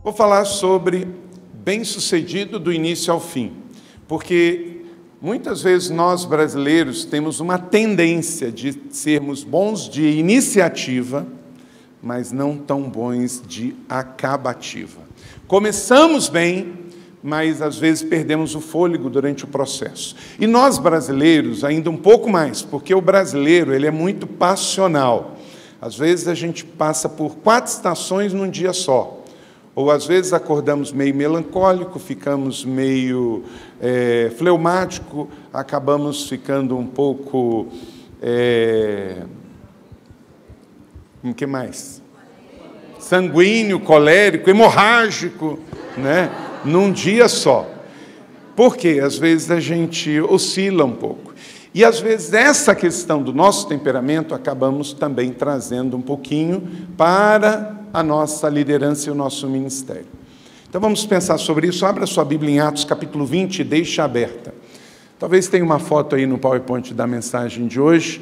Vou falar sobre bem-sucedido do início ao fim, porque muitas vezes nós brasileiros temos uma tendência de sermos bons de iniciativa, mas não tão bons de acabativa. Começamos bem, mas às vezes perdemos o fôlego durante o processo. E nós brasileiros ainda um pouco mais, porque o brasileiro ele é muito passional. Às vezes a gente passa por 4 estações num dia só. Ou às vezes acordamos meio melancólico, ficamos meio fleumático, acabamos ficando um pouco... o que mais? Sanguíneo, colérico, hemorrágico, né? Num dia só. Por quê? Às vezes a gente oscila um pouco. E às vezes essa questão do nosso temperamento acabamos também trazendo um pouquinho para a nossa liderança e o nosso ministério. Então vamos pensar sobre isso. Abra sua Bíblia em Atos capítulo 20 e deixa aberta. Talvez tenha uma foto aí no PowerPoint da mensagem de hoje.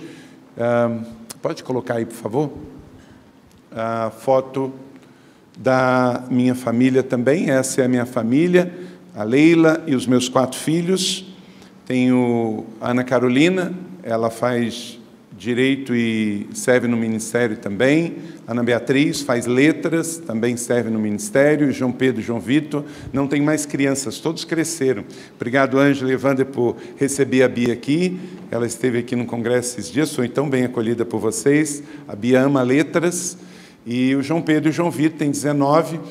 Pode colocar aí, por favor? A foto da minha família também. Essa é a minha família, a Leila e os meus 4 filhos. Tenho a Ana Carolina, ela faz direito e serve no ministério também. Ana Beatriz faz letras, também serve no ministério. João Pedro e João Vitor. Não tem mais crianças, todos cresceram. Obrigado, Ângela e Evander, por receber a Bia aqui. Ela esteve aqui no congresso esses dias, foi tão bem acolhida por vocês. A Bia ama letras. E o João Pedro e o João Vitor têm 19.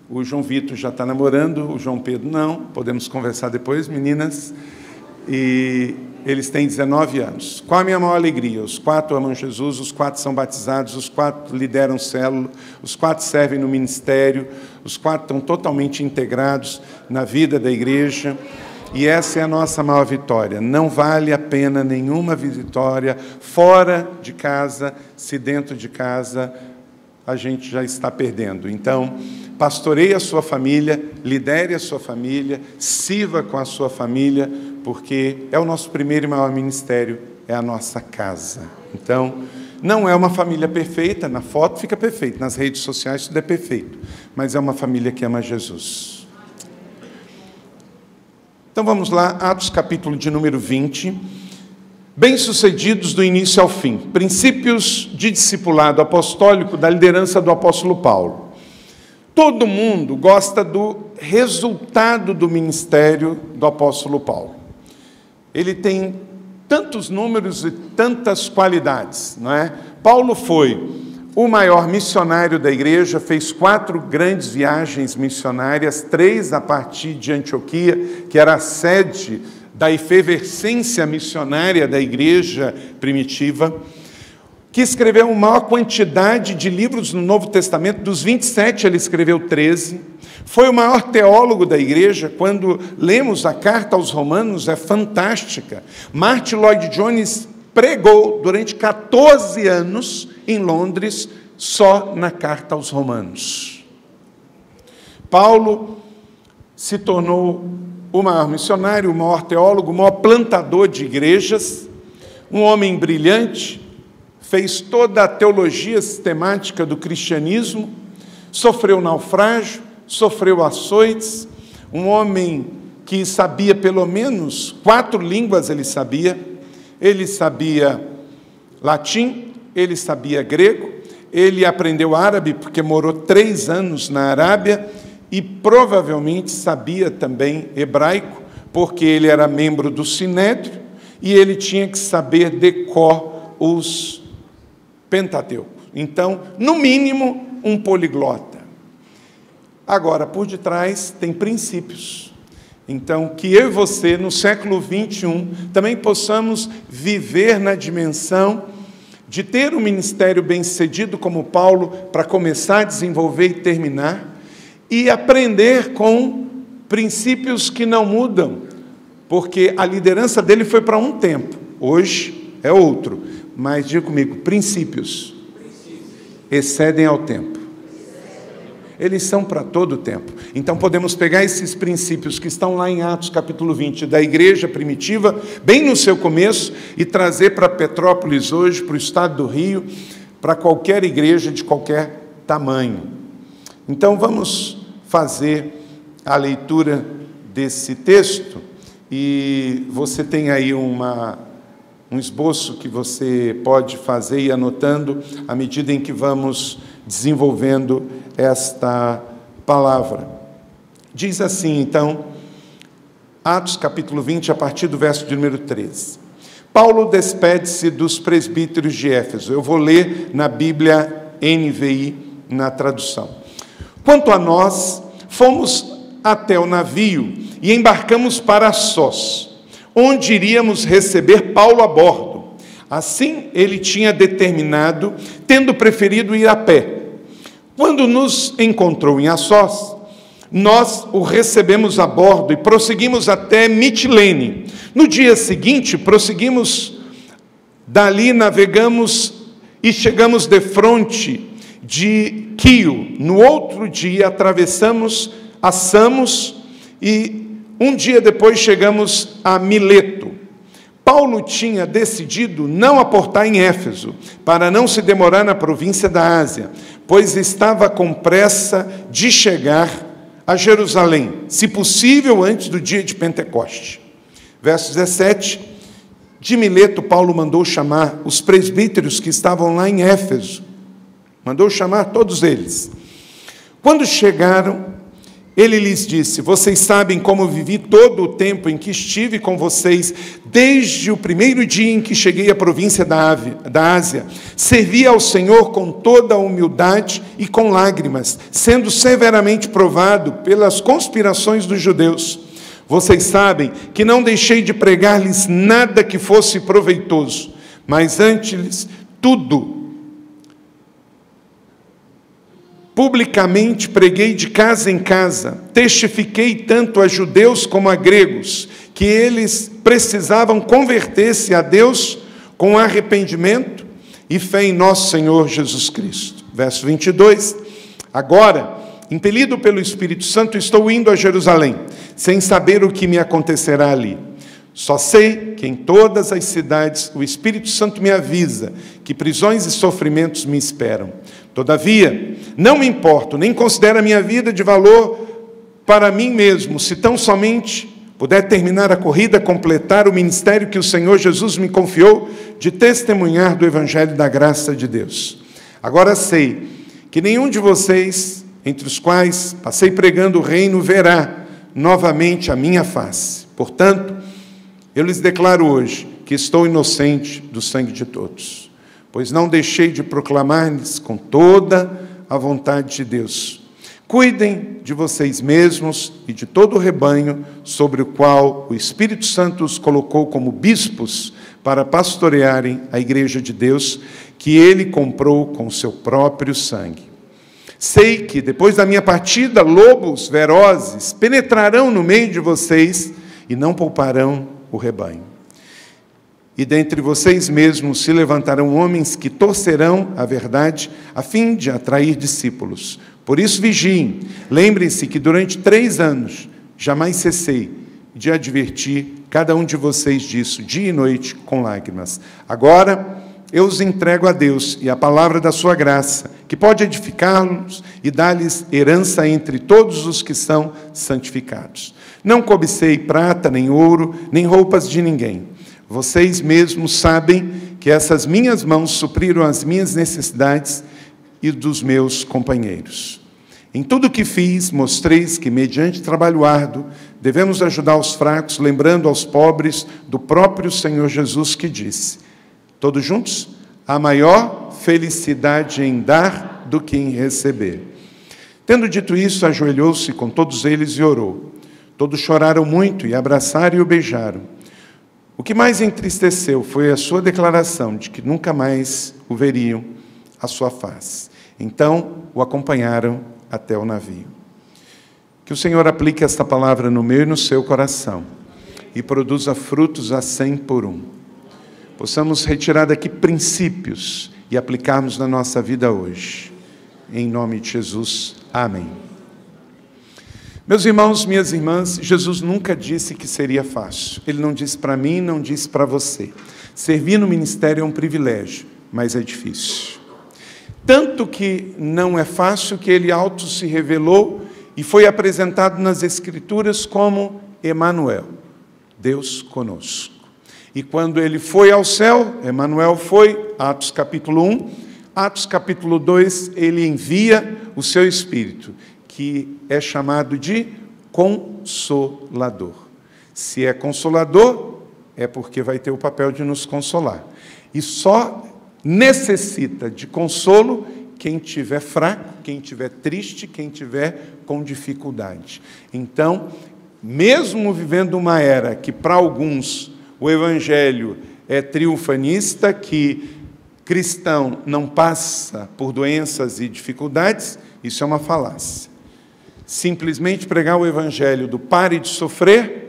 O João Vitor já está namorando, o João Pedro não. Podemos conversar depois, meninas. E eles têm 19 anos. Qual a minha maior alegria? Os 4 amam Jesus, os 4 são batizados, os 4 lideram célula, os 4 servem no ministério, os 4 estão totalmente integrados na vida da igreja. E essa é a nossa maior vitória. Não vale a pena nenhuma vitória fora de casa, se dentro de casa a gente já está perdendo. Então, pastoreie a sua família, lidere a sua família, sirva com a sua família, porque é o nosso primeiro e maior ministério, é a nossa casa. Então, não é uma família perfeita, na foto fica perfeito, nas redes sociais tudo é perfeito, mas é uma família que ama Jesus. Então vamos lá, Atos capítulo de número 20, bem-sucedidos do início ao fim, princípios de discipulado apostólico da liderança do apóstolo Paulo. Todo mundo gosta do resultado do ministério do apóstolo Paulo. Ele tem tantos números e tantas qualidades, não é? Paulo foi o maior missionário da igreja, fez 4 grandes viagens missionárias, 3 a partir de Antioquia, que era a sede da efervescência missionária da igreja primitiva, que escreveu uma maior quantidade de livros no Novo Testamento, dos 27 ele escreveu 13, foi o maior teólogo da igreja. Quando lemos a carta aos Romanos, é fantástica. Martin Lloyd Jones pregou durante 14 anos em Londres, só na carta aos Romanos. Paulo se tornou o maior missionário, o maior teólogo, o maior plantador de igrejas, um homem brilhante, fez toda a teologia sistemática do cristianismo, sofreu naufrágio, sofreu açoites, um homem que sabia pelo menos 4 línguas ele sabia latim, ele sabia grego, ele aprendeu árabe porque morou 3 anos na Arábia e provavelmente sabia também hebraico, porque ele era membro do Sinédrio e ele tinha que saber de cor os Pentateuco. Então, no mínimo, um poliglota. Agora, por detrás, tem princípios. Então, que eu e você, no século 21, também possamos viver na dimensão de ter um ministério bem-sucedido como Paulo, para começar a desenvolver e terminar, e aprender com princípios que não mudam, porque a liderança dele foi para um tempo, hoje é outro. Mas diga comigo, princípios excedem ao tempo. Eles são para todo o tempo. Então podemos pegar esses princípios que estão lá em Atos capítulo 20, da igreja primitiva, bem no seu começo, e trazer para Petrópolis hoje, para o estado do Rio, para qualquer igreja de qualquer tamanho. Então vamos fazer a leitura desse texto. E você tem aí um esboço que você pode fazer e ir anotando à medida em que vamos desenvolvendo esta palavra. Diz assim, então, Atos capítulo 20, a partir do verso de número 13. Paulo despede-se dos presbíteros de Éfeso. Eu vou ler na Bíblia NVI, na tradução. Quanto a nós, fomos até o navio e embarcamos para Sós, onde iríamos receber Paulo a bordo. Assim ele tinha determinado, tendo preferido ir a pé. Quando nos encontrou em Assós, nós o recebemos a bordo e prosseguimos até Mitilene. No dia seguinte, prosseguimos, dali navegamos e chegamos defronte de Quio. No outro dia, atravessamos a Samos e um dia depois chegamos a Mileto. Paulo tinha decidido não aportar em Éfeso, para não se demorar na província da Ásia, pois estava com pressa de chegar a Jerusalém, se possível antes do dia de Pentecoste. Verso 17, de Mileto, Paulo mandou chamar os presbíteros que estavam lá em Éfeso. Mandou chamar todos eles. Quando chegaram, ele lhes disse: vocês sabem como vivi todo o tempo em que estive com vocês, desde o primeiro dia em que cheguei à província da Ásia. Servi ao Senhor com toda a humildade e com lágrimas, sendo severamente provado pelas conspirações dos judeus. Vocês sabem que não deixei de pregar-lhes nada que fosse proveitoso, mas antes tudo, publicamente preguei de casa em casa, testifiquei tanto a judeus como a gregos, que eles precisavam converter-se a Deus com arrependimento e fé em nosso Senhor Jesus Cristo. Verso 22, agora, impelido pelo Espírito Santo, estou indo a Jerusalém, sem saber o que me acontecerá ali. Só sei que em todas as cidades o Espírito Santo me avisa que prisões e sofrimentos me esperam. Todavia, não me importo, nem considero a minha vida de valor para mim mesmo, se tão somente puder terminar a corrida, completar o ministério que o Senhor Jesus me confiou, de testemunhar do Evangelho da graça de Deus. Agora sei que nenhum de vocês, entre os quais passei pregando o reino, verá novamente a minha face. Portanto, eu lhes declaro hoje que estou inocente do sangue de todos, pois não deixei de proclamar-lhes com toda a vontade de Deus. Cuidem de vocês mesmos e de todo o rebanho sobre o qual o Espírito Santo os colocou como bispos para pastorearem a igreja de Deus, que ele comprou com o seu próprio sangue. Sei que, depois da minha partida, lobos ferozes penetrarão no meio de vocês e não pouparão o rebanho. E dentre vocês mesmos se levantarão homens que torcerão a verdade a fim de atrair discípulos. Por isso vigiem, lembrem-se que durante 3 anos jamais cessei de advertir cada um de vocês disso, dia e noite, com lágrimas. Agora eu os entrego a Deus e a palavra da sua graça, que pode edificá-los e dar-lhes herança entre todos os que são santificados. Não cobicei prata, nem ouro, nem roupas de ninguém. Vocês mesmos sabem que essas minhas mãos supriram as minhas necessidades e dos meus companheiros. Em tudo o que fiz, mostreis que, mediante trabalho árduo, devemos ajudar os fracos, lembrando aos pobres do próprio Senhor Jesus, que disse: todos juntos, há maior felicidade em dar do que em receber. Tendo dito isso, ajoelhou-se com todos eles e orou. Todos choraram muito e abraçaram e o beijaram. O que mais entristeceu foi a sua declaração de que nunca mais o veriam à sua face. Então o acompanharam até o navio. Que o Senhor aplique esta palavra no meu e no seu coração e produza frutos a 100 por 1. Possamos retirar daqui princípios e aplicarmos na nossa vida hoje. Em nome de Jesus. Amém. Meus irmãos, minhas irmãs, Jesus nunca disse que seria fácil. Ele não disse para mim, não disse para você. Servir no ministério é um privilégio, mas é difícil. Tanto que não é fácil que ele auto se revelou e foi apresentado nas Escrituras como Emanuel, Deus conosco. E quando ele foi ao céu, Emanuel foi, Atos capítulo 1, Atos capítulo 2, ele envia o seu Espírito, que é chamado de Consolador. Se é Consolador, é porque vai ter o papel de nos consolar. E só necessita de consolo quem estiver fraco, quem estiver triste, quem estiver com dificuldade. Então, mesmo vivendo uma era que para alguns o Evangelho é triunfanista, que cristão não passa por doenças e dificuldades, isso é uma falácia. Simplesmente pregar o Evangelho do pare de sofrer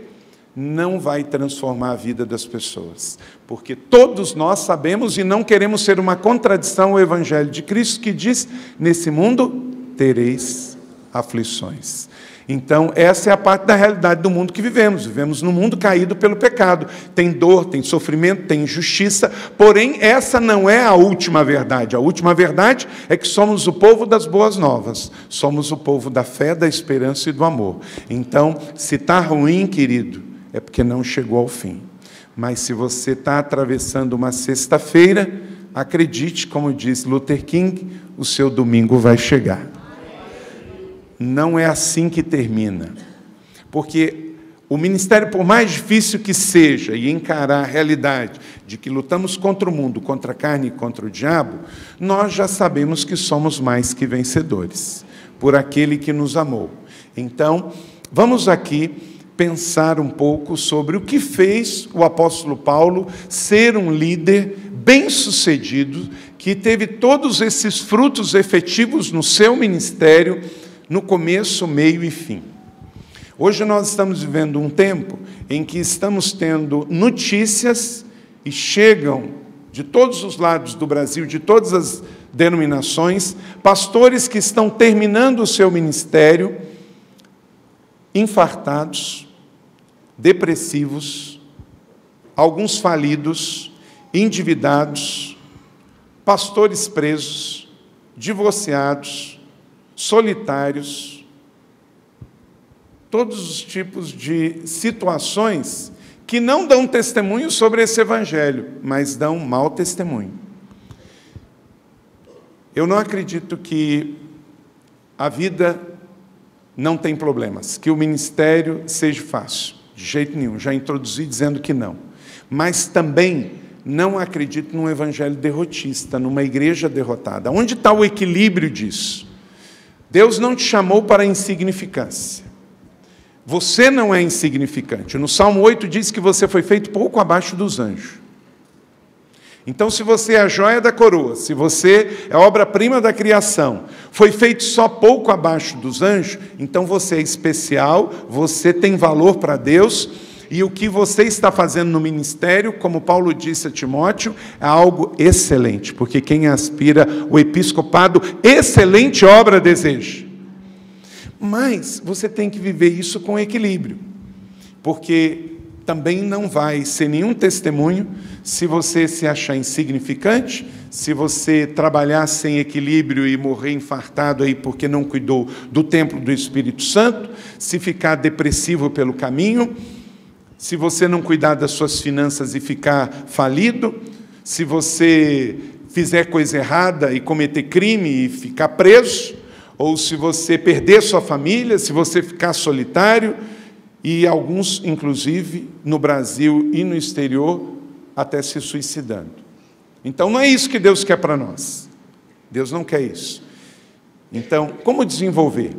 não vai transformar a vida das pessoas. Porque todos nós sabemos e não queremos ser uma contradição ao Evangelho de Cristo, que diz, nesse mundo tereis aflições. Então, essa é a parte da realidade do mundo que vivemos. Vivemos num mundo caído pelo pecado. Tem dor, tem sofrimento, tem injustiça. Porém, essa não é a última verdade. A última verdade é que somos o povo das boas novas. Somos o povo da fé, da esperança e do amor. Então, se está ruim, querido, é porque não chegou ao fim. Mas se você está atravessando uma sexta-feira, acredite, como diz Luther King, o seu domingo vai chegar. Não é assim que termina. Porque o ministério, por mais difícil que seja, e encarar a realidade de que lutamos contra o mundo, contra a carne e contra o diabo, nós já sabemos que somos mais que vencedores, por aquele que nos amou. Então, vamos aqui pensar um pouco sobre o que fez o apóstolo Paulo ser um líder bem-sucedido, que teve todos esses frutos efetivos no seu ministério, no começo, meio e fim. Hoje nós estamos vivendo um tempo em que estamos tendo notícias e chegam de todos os lados do Brasil, de todas as denominações, pastores que estão terminando o seu ministério, infartados, depressivos, alguns falidos, endividados, pastores presos, divorciados, solitários, todos os tipos de situações que não dão testemunho sobre esse Evangelho, mas dão mau testemunho. Eu não acredito que a vida não tem problemas, que o ministério seja fácil, de jeito nenhum, já introduzi dizendo que não. Mas também não acredito num evangelho derrotista, numa igreja derrotada. Onde está o equilíbrio disso? Deus não te chamou para a insignificância. Você não é insignificante. No Salmo 8 diz que você foi feito pouco abaixo dos anjos. Então, se você é a joia da coroa, se você é a obra-prima da criação, foi feito só pouco abaixo dos anjos, então você é especial, você tem valor para Deus, e o que você está fazendo no ministério, como Paulo disse a Timóteo, é algo excelente, porque quem aspira o episcopado, excelente obra deseja. Mas você tem que viver isso com equilíbrio, porque também não vai ser nenhum testemunho se você se achar insignificante, se você trabalhar sem equilíbrio e morrer infartado aí porque não cuidou do templo do Espírito Santo, se ficar depressivo pelo caminho, se você não cuidar das suas finanças e ficar falido, se você fizer coisa errada e cometer crime e ficar preso, ou se você perder sua família, se você ficar solitário, e alguns, inclusive, no Brasil e no exterior, até se suicidando. Então, não é isso que Deus quer para nós. Deus não quer isso. Então, como desenvolver?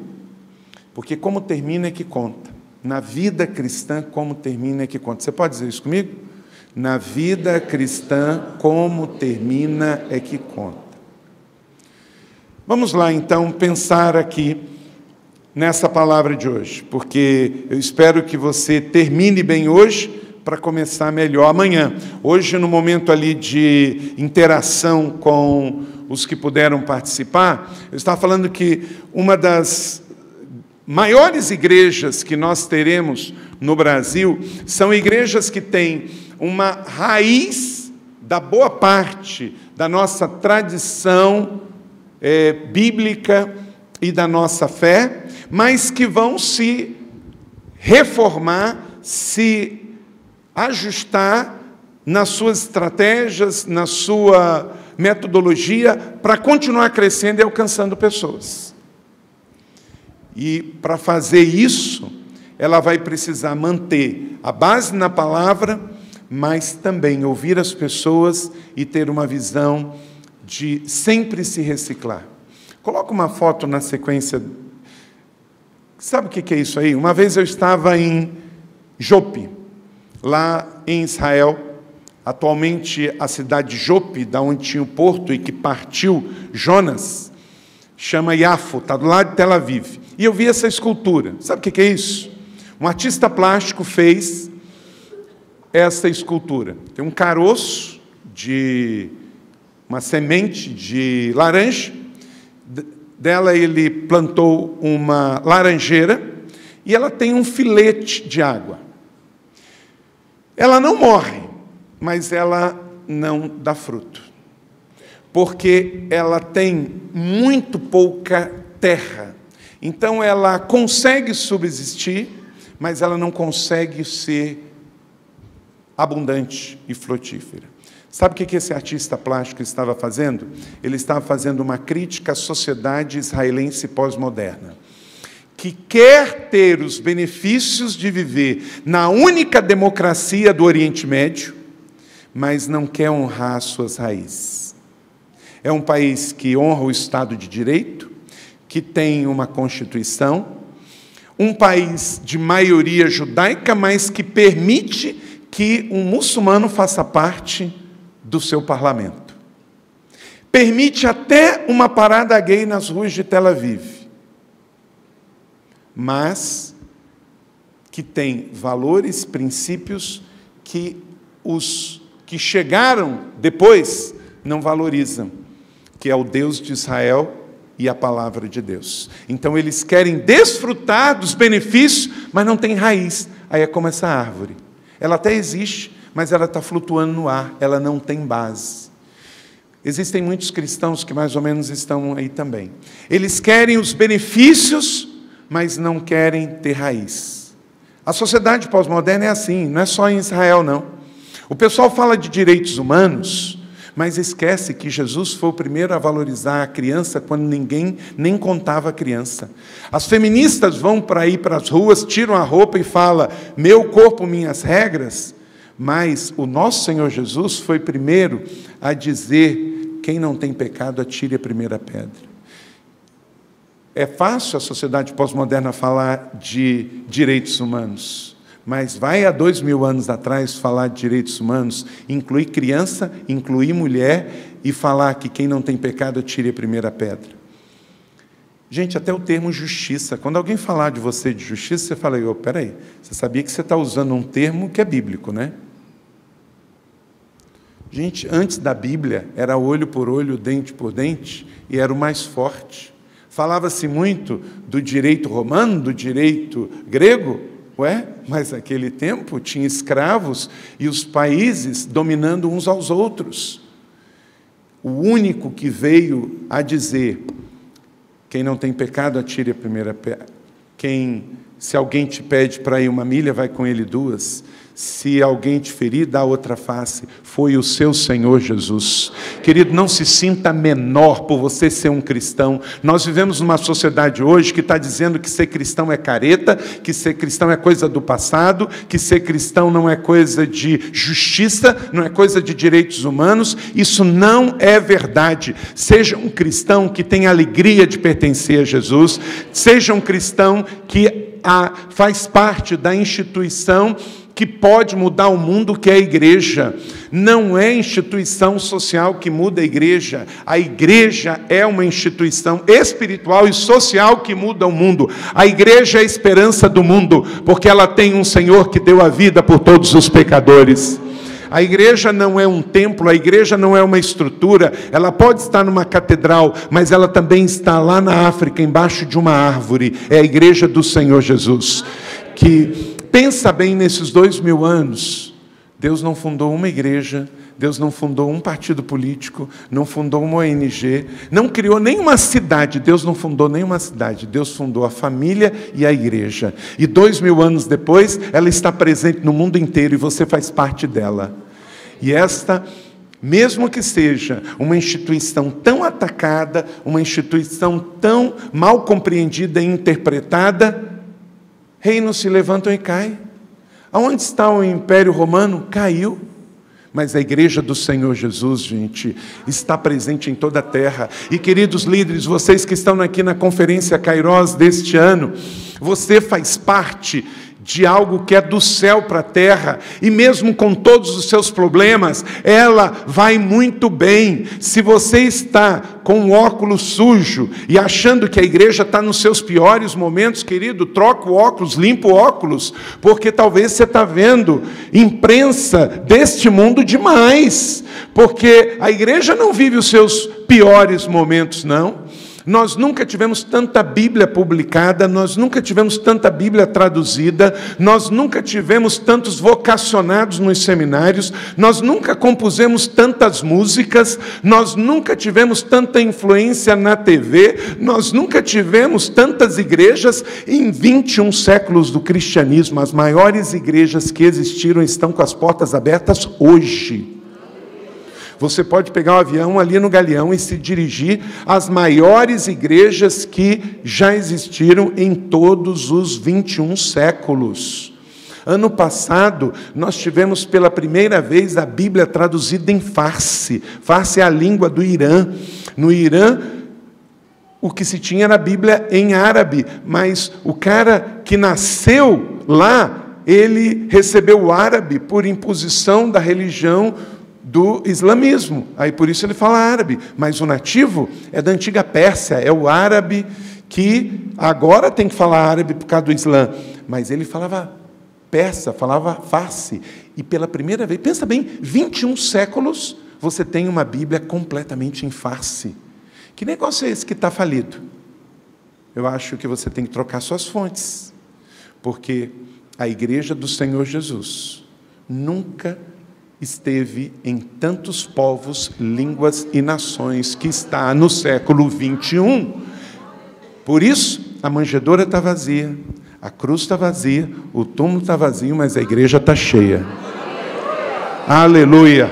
Porque como termina é que conta. Na vida cristã, como termina é que conta. Você pode dizer isso comigo? Na vida cristã, como termina é que conta. Vamos lá, então, pensar aqui nessa palavra de hoje, porque eu espero que você termine bem hoje para começar melhor amanhã. Hoje, no momento ali de interação com os que puderam participar, eu estava falando que uma das maiores igrejas que nós teremos no Brasil são igrejas que têm uma raiz da boa parte da nossa tradição bíblica e da nossa fé, mas que vão se reformar, se ajustar nas suas estratégias, na sua metodologia, para continuar crescendo e alcançando pessoas. E para fazer isso, ela vai precisar manter a base na palavra, mas também ouvir as pessoas e ter uma visão de sempre se reciclar. Coloca uma foto na sequência. Sabe o que é isso aí? Uma vez eu estava em Jope, lá em Israel. Atualmente, a cidade de Jope, da onde tinha o porto e que partiu Jonas, chama Iafo, está do lado de Tel Aviv. E eu vi essa escultura. Sabe o que é isso? Um artista plástico fez essa escultura. Tem um caroço de uma semente de laranja. Dela ele plantou uma laranjeira e ela tem um filete de água. Ela não morre, mas ela não dá fruto, porque ela tem muito pouca terra. Então ela consegue subsistir, mas ela não consegue ser abundante e frutífera. Sabe o que esse artista plástico estava fazendo? Ele estava fazendo uma crítica à sociedade israelense pós-moderna, que quer ter os benefícios de viver na única democracia do Oriente Médio, mas não quer honrar suas raízes. É um país que honra o Estado de Direito, que tem uma Constituição, um país de maioria judaica, mas que permite que um muçulmano faça parte do seu parlamento. Permite até uma parada gay nas ruas de Tel Aviv, mas que tem valores, princípios que os que chegaram depois não valorizam, que é o Deus de Israel e a palavra de Deus. Então eles querem desfrutar dos benefícios, mas não tem raiz. Aí é como essa árvore. Ela até existe, mas ela está flutuando no ar, ela não tem base. Existem muitos cristãos que mais ou menos estão aí também. Eles querem os benefícios, mas não querem ter raiz. A sociedade pós-moderna é assim, não é só em Israel, não. O pessoal fala de direitos humanos, mas esquece que Jesus foi o primeiro a valorizar a criança quando ninguém nem contava a criança. As feministas vão para ir para as ruas, tiram a roupa e falam, meu corpo, minhas regras, mas o nosso Senhor Jesus foi primeiro a dizer, quem não tem pecado, atire a primeira pedra. É fácil a sociedade pós-moderna falar de direitos humanos, mas vai há 2000 anos atrás falar de direitos humanos, incluir criança, incluir mulher e falar que quem não tem pecado atire a primeira pedra. Gente, até o termo justiça. Quando alguém falar de você de justiça, você fala, peraí, você sabia que você está usando um termo que é bíblico, né? Gente, antes da Bíblia, era olho por olho, dente por dente, e era o mais forte. Falava-se muito do direito romano, do direito grego, mas naquele tempo tinha escravos e os países dominando uns aos outros. O único que veio a dizer, quem não tem pecado, atire a primeira pedra. Se alguém te pede para ir 1 milha, vai com ele 2. Se alguém te ferir, dá outra face. Foi o seu Senhor Jesus. Querido, não se sinta menor por você ser um cristão. Nós vivemos numa sociedade hoje que está dizendo que ser cristão é careta, que ser cristão é coisa do passado, que ser cristão não é coisa de justiça, não é coisa de direitos humanos. Isso não é verdade. Seja um cristão que tem alegria de pertencer a Jesus, seja um cristão que faz parte da instituição que pode mudar o mundo, que é a igreja. Não é instituição social que muda a igreja é uma instituição espiritual e social que muda o mundo. A igreja é a esperança do mundo, porque ela tem um Senhor que deu a vida por todos os pecadores. A igreja não é um templo, a igreja não é uma estrutura, ela pode estar numa catedral, mas ela também está lá na África, embaixo de uma árvore. É a igreja do Senhor Jesus, que pensa bem nesses 2000 anos, Deus não fundou uma igreja, Deus não fundou um partido político, não fundou uma ONG, não criou nenhuma cidade. Deus não fundou nenhuma cidade. Deus fundou a família e a igreja. E 2000 anos depois, ela está presente no mundo inteiro e você faz parte dela. E esta, mesmo que seja uma instituição tão atacada, uma instituição tão mal compreendida e interpretada, reinos se levantam e caem. Aonde está o Império Romano? Caiu. Mas a igreja do Senhor Jesus, gente, está presente em toda a terra. E queridos líderes, vocês que estão aqui na conferência Kairos deste ano, você faz parte de algo que é do céu para a terra, e mesmo com todos os seus problemas, ela vai muito bem. Se você está com o óculos sujo e achando que a igreja está nos seus piores momentos, querido, troca o óculos, limpa o óculos, porque talvez você está vendo imprensa deste mundo demais, porque a igreja não vive os seus piores momentos, não. Nós nunca tivemos tanta Bíblia publicada, nós nunca tivemos tanta Bíblia traduzida, nós nunca tivemos tantos vocacionados nos seminários, nós nunca compusemos tantas músicas, nós nunca tivemos tanta influência na TV, nós nunca tivemos tantas igrejas em 21 séculos do cristianismo. As maiores igrejas que existiram estão com as portas abertas hoje. Você pode pegar um avião ali no Galeão e se dirigir às maiores igrejas que já existiram em todos os 21 séculos. Ano passado, nós tivemos pela primeira vez a Bíblia traduzida em Farsi. Farsi é a língua do Irã. No Irã, o que se tinha era a Bíblia em árabe, mas o cara que nasceu lá, ele recebeu o árabe por imposição da religião do islamismo, aí por isso ele fala árabe, mas o nativo é da antiga Pérsia, é o árabe que agora tem que falar árabe por causa do Islã, mas ele falava persa, falava farsi, e pela primeira vez, pensa bem, 21 séculos, você tem uma Bíblia completamente em farsi. Que negócio é esse que está falido? Eu acho que você tem que trocar suas fontes, porque a igreja do Senhor Jesus nunca esteve em tantos povos, línguas e nações que está no século 21. Por isso, a manjedoura está vazia, a cruz está vazia, o túmulo está vazio, mas a igreja está cheia. Aleluia!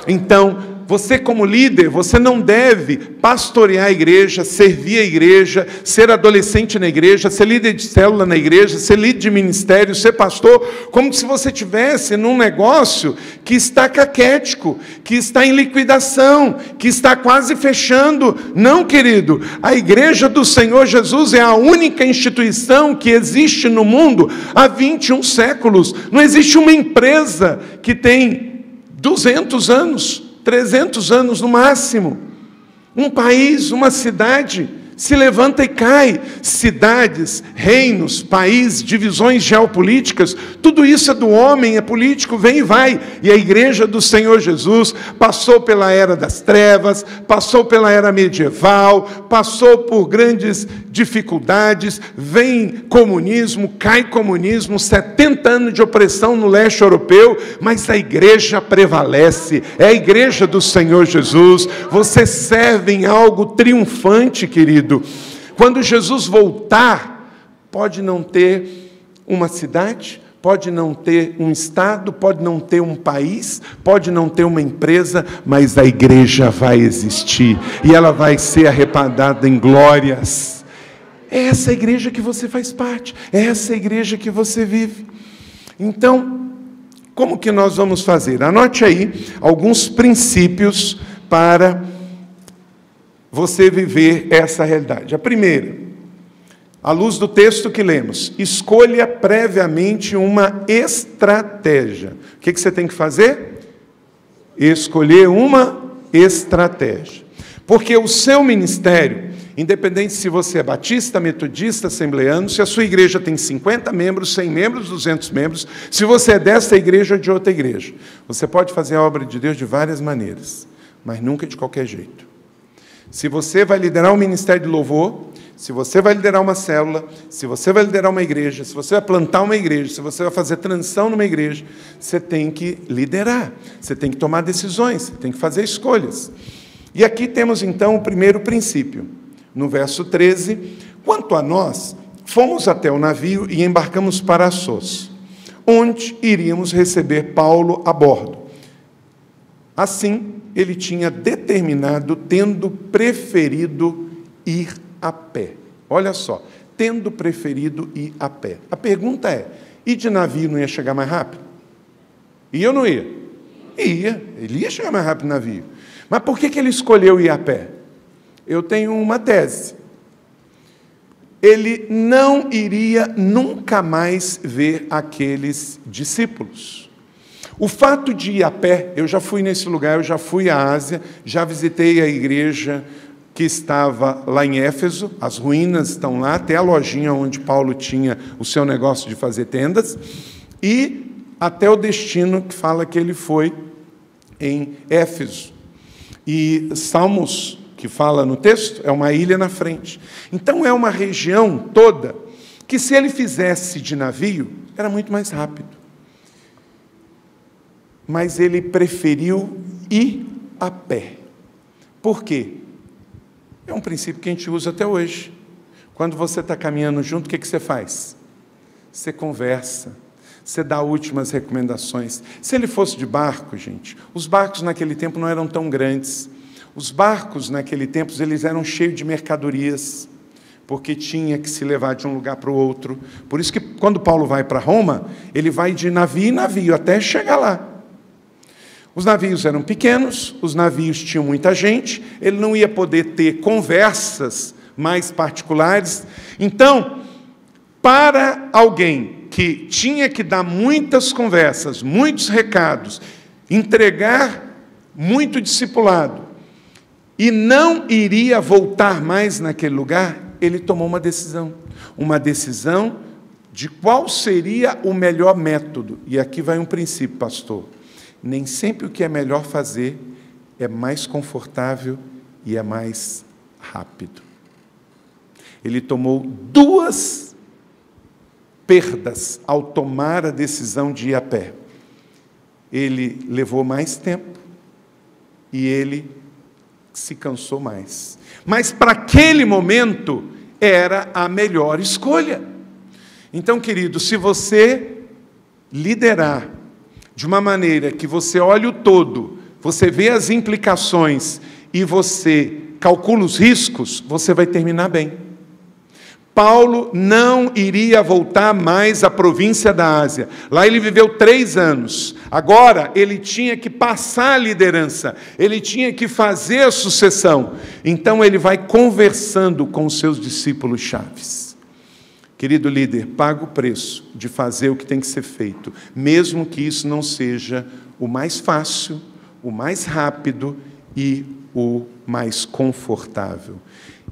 Então, você como líder, você não deve pastorear a igreja, servir a igreja, ser adolescente na igreja, ser líder de célula na igreja, ser líder de ministério, ser pastor, como se você estivesse num negócio que está caquético, que está em liquidação, que está quase fechando. Não, querido, a igreja do Senhor Jesus é a única instituição que existe no mundo há 21 séculos. Não existe uma empresa que tem 200 anos, 300 anos no máximo. Um país, uma cidade se levanta e cai. Cidades, reinos, países, divisões geopolíticas, tudo isso é do homem, é político, vem e vai. E a igreja do Senhor Jesus passou pela era das trevas, passou pela era medieval, passou por grandes dificuldades, vem comunismo, cai comunismo, 70 anos de opressão no leste europeu, mas a igreja prevalece, é a igreja do Senhor Jesus. Você serve em algo triunfante, querido. Quando Jesus voltar, pode não ter uma cidade, pode não ter um estado, pode não ter um país, pode não ter uma empresa, mas a igreja vai existir, e ela vai ser arrebatada em glórias. É essa igreja que você faz parte, é essa igreja que você vive. Então, como que nós vamos fazer? Anote aí alguns princípios para você viver essa realidade. A primeira, à luz do texto que lemos, escolha previamente uma estratégia. O que você tem que fazer? Escolher uma estratégia. Porque o seu ministério, independente se você é batista, metodista, assembleano, se a sua igreja tem 50 membros, 100 membros, 200 membros, se você é dessa igreja ou de outra igreja, você pode fazer a obra de Deus de várias maneiras, mas nunca de qualquer jeito. Se você vai liderar um ministério de louvor, Se você vai liderar uma célula, se você vai liderar uma igreja, se você vai plantar uma igreja, se você vai fazer transição numa igreja, você tem que liderar, você tem que tomar decisões, você tem que fazer escolhas. E aqui temos então o primeiro princípio. No verso 13, quanto a nós, fomos até o navio e embarcamos para Assos, onde iríamos receber Paulo a bordo. Assim, ele tinha determinado, tendo preferido ir a pé. Olha só, tendo preferido ir a pé. A pergunta é, ir de navio não ia chegar mais rápido? Ia ou não ia? Ia, ele ia chegar mais rápido no navio. Mas por que ele escolheu ir a pé? Eu tenho uma tese. Ele não iria nunca mais ver aqueles discípulos. O fato de ir a pé, eu já fui nesse lugar, eu já fui à Ásia, já visitei a igreja que estava lá em Éfeso, as ruínas estão lá, até a lojinha onde Paulo tinha o seu negócio de fazer tendas, e até o destino que fala que ele foi em Éfeso. E Salmos, que fala no texto, é uma ilha na frente. Então é uma região toda que, se ele fizesse de navio, era muito mais rápido. Mas ele preferiu ir a pé. Por quê? É um princípio que a gente usa até hoje. Quando você está caminhando junto, o que você faz? Você conversa, você dá últimas recomendações. Se ele fosse de barco, gente, os barcos naquele tempo não eram tão grandes. Os barcos naquele tempo, eles eram cheios de mercadorias, porque tinha que se levar de um lugar para o outro. Por isso que, quando Paulo vai para Roma, ele vai de navio em navio, até chegar lá. Os navios eram pequenos, os navios tinham muita gente, ele não ia poder ter conversas mais particulares. Então, para alguém que tinha que dar muitas conversas, muitos recados, entregar muito discipulado, e não iria voltar mais naquele lugar, ele tomou uma decisão de qual seria o melhor método. E aqui vai um princípio, pastor. Nem sempre o que é melhor fazer é mais confortável e é mais rápido. Ele tomou 2 perdas ao tomar a decisão de ir a pé. Ele levou mais tempo e ele se cansou mais. Mas para aquele momento era a melhor escolha. Então, querido, se você liderar de uma maneira que você olha o todo, você vê as implicações e você calcula os riscos, você vai terminar bem. Paulo não iria voltar mais à província da Ásia. Lá ele viveu 3 anos. Agora ele tinha que passar a liderança, ele tinha que fazer a sucessão. Então ele vai conversando com os seus discípulos chaves. Querido líder, paga o preço de fazer o que tem que ser feito, mesmo que isso não seja o mais fácil, o mais rápido e o mais confortável.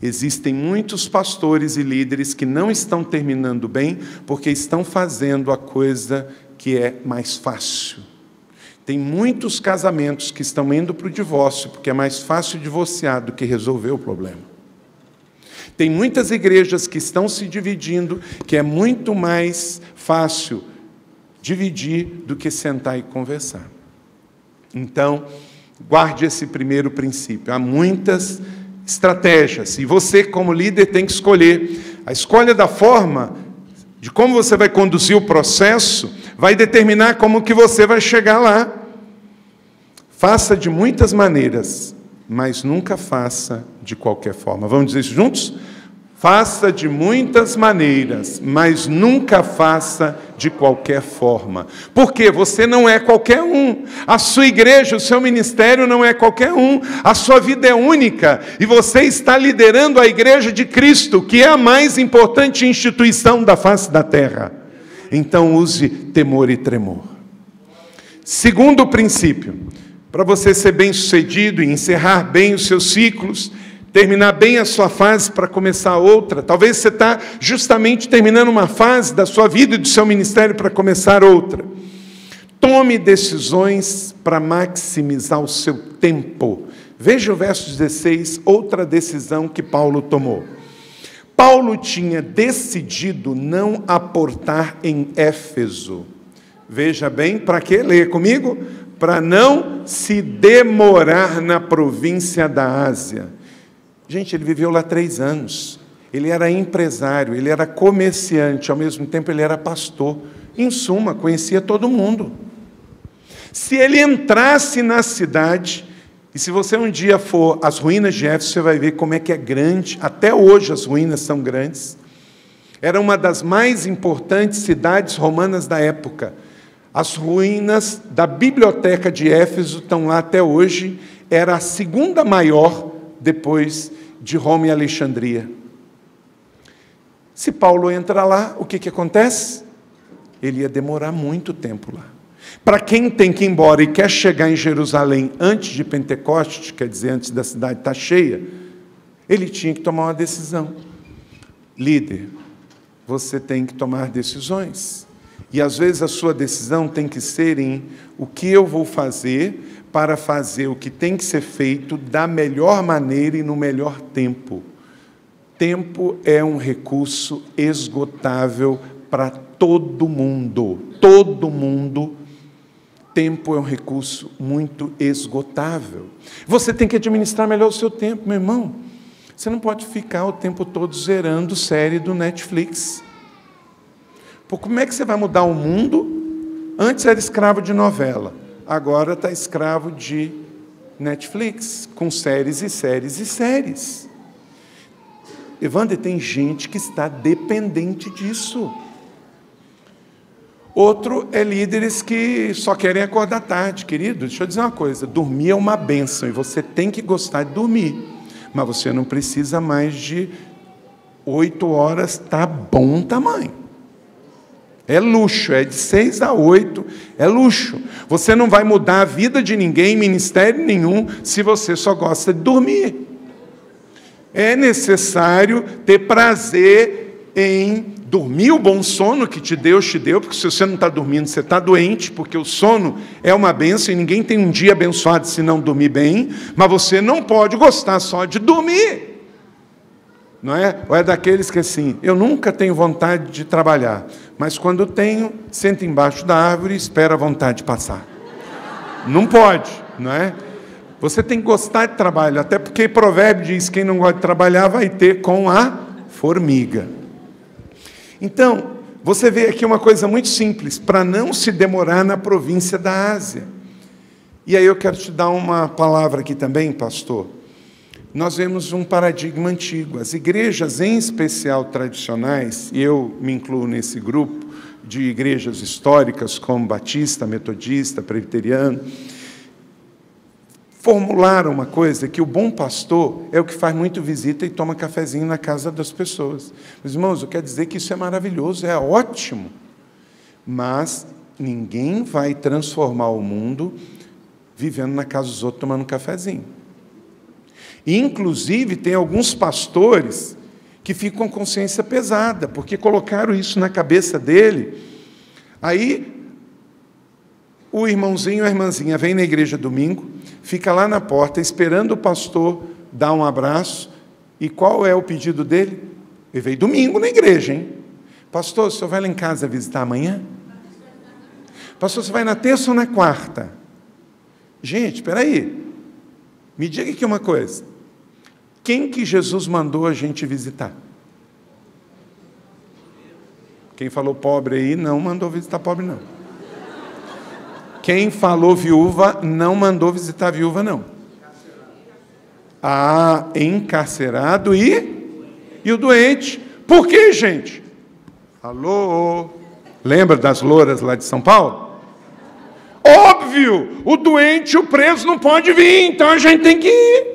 Existem muitos pastores e líderes que não estão terminando bem porque estão fazendo a coisa que é mais fácil. Tem muitos casamentos que estão indo para o divórcio porque é mais fácil divorciar do que resolver o problema. Tem muitas igrejas que estão se dividindo, que é muito mais fácil dividir do que sentar e conversar. Então, guarde esse primeiro princípio. Há muitas estratégias, e você, como líder, tem que escolher. A escolha da forma, de como você vai conduzir o processo, vai determinar como que você vai chegar lá. Faça de muitas maneiras, mas nunca faça de qualquer forma. Vamos dizer isso juntos? Faça de muitas maneiras, mas nunca faça de qualquer forma. Porque você não é qualquer um. A sua igreja, o seu ministério não é qualquer um. A sua vida é única. E você está liderando a igreja de Cristo, que é a mais importante instituição da face da terra. Então use temor e tremor. Segundo princípio, para você ser bem-sucedido e encerrar bem os seus ciclos, terminar bem a sua fase para começar outra. Talvez você está justamente terminando uma fase da sua vida e do seu ministério para começar outra. Tome decisões para maximizar o seu tempo. Veja o verso 16, outra decisão que Paulo tomou. Paulo tinha decidido não aportar em Éfeso. Veja bem, para que ler comigo? Para não se demorar na província da Ásia. Gente, ele viveu lá 3 anos. Ele era empresário, ele era comerciante, ao mesmo tempo ele era pastor. Em suma, conhecia todo mundo. Se ele entrasse na cidade, e se você um dia for às ruínas de Éfeso, você vai ver como é que é grande. Até hoje as ruínas são grandes. Era uma das mais importantes cidades romanas da época. As ruínas da biblioteca de Éfeso estão lá até hoje. Era a segunda maior depois de Roma e Alexandria. Se Paulo entra lá, o que acontece? Ele ia demorar muito tempo lá. Para quem tem que ir embora e quer chegar em Jerusalém antes de Pentecostes, quer dizer, antes da cidade estar cheia, ele tinha que tomar uma decisão. Líder, você tem que tomar decisões. E às vezes a sua decisão tem que ser em o que eu vou fazer para fazer o que tem que ser feito da melhor maneira e no melhor tempo. Tempo é um recurso esgotável para todo mundo. Todo mundo. Tempo é um recurso muito esgotável. Você tem que administrar melhor o seu tempo, meu irmão. Você não pode ficar o tempo todo zerando série do Netflix. Pô, como é que você vai mudar o mundo? Antes era escravo de novela, agora está escravo de Netflix, com séries e séries e séries. Evander, tem gente que está dependente disso. Outro é líderes que só querem acordar tarde. Querido, deixa eu dizer uma coisa, dormir é uma bênção, e você tem que gostar de dormir, mas você não precisa mais de 8 horas, tá bom tamanho. É luxo, é de 6 a 8, é luxo. Você não vai mudar a vida de ninguém, ministério nenhum, se você só gosta de dormir. É necessário ter prazer em dormir o bom sono que Deus te deu, porque se você não está dormindo, você está doente, porque o sono é uma bênção, e ninguém tem um dia abençoado se não dormir bem, mas você não pode gostar só de dormir. Não é? Ou é daqueles que assim, eu nunca tenho vontade de trabalhar, mas quando tenho, sento embaixo da árvore e espero a vontade passar. Não pode, não é? Você tem que gostar de trabalho, até porque provérbio diz, quem não gosta de trabalhar vai ter com a formiga. Então, você vê aqui uma coisa muito simples, para não se demorar na província da Ásia. E aí eu quero te dar uma palavra aqui também, pastor. Nós vemos um paradigma antigo. As igrejas, em especial tradicionais, e eu me incluo nesse grupo de igrejas históricas, como batista, metodista, presbiteriano, formularam uma coisa, que o bom pastor é o que faz muito visita e toma cafezinho na casa das pessoas. Meus irmãos, eu quero dizer que isso é maravilhoso, é ótimo, mas ninguém vai transformar o mundo vivendo na casa dos outros tomando um cafezinho. E, inclusive, tem alguns pastores que ficam com consciência pesada, porque colocaram isso na cabeça dele. Aí, o irmãozinho ou a irmãzinha vem na igreja domingo, fica lá na porta, esperando o pastor dar um abraço, e qual é o pedido dele? Ele veio domingo na igreja, hein? Pastor, o senhor vai lá em casa visitar amanhã? Pastor, você vai na terça ou na quarta? Gente, espera aí. Me diga aqui uma coisa. Quem que Jesus mandou a gente visitar? Quem falou pobre aí, não mandou visitar pobre, não. Quem falou viúva, não mandou visitar viúva, não. Ah, encarcerado e o doente. Por quê, gente? Alô? Lembra das louras lá de São Paulo? Óbvio! O doente, o preso não pode vir, então a gente tem que ir.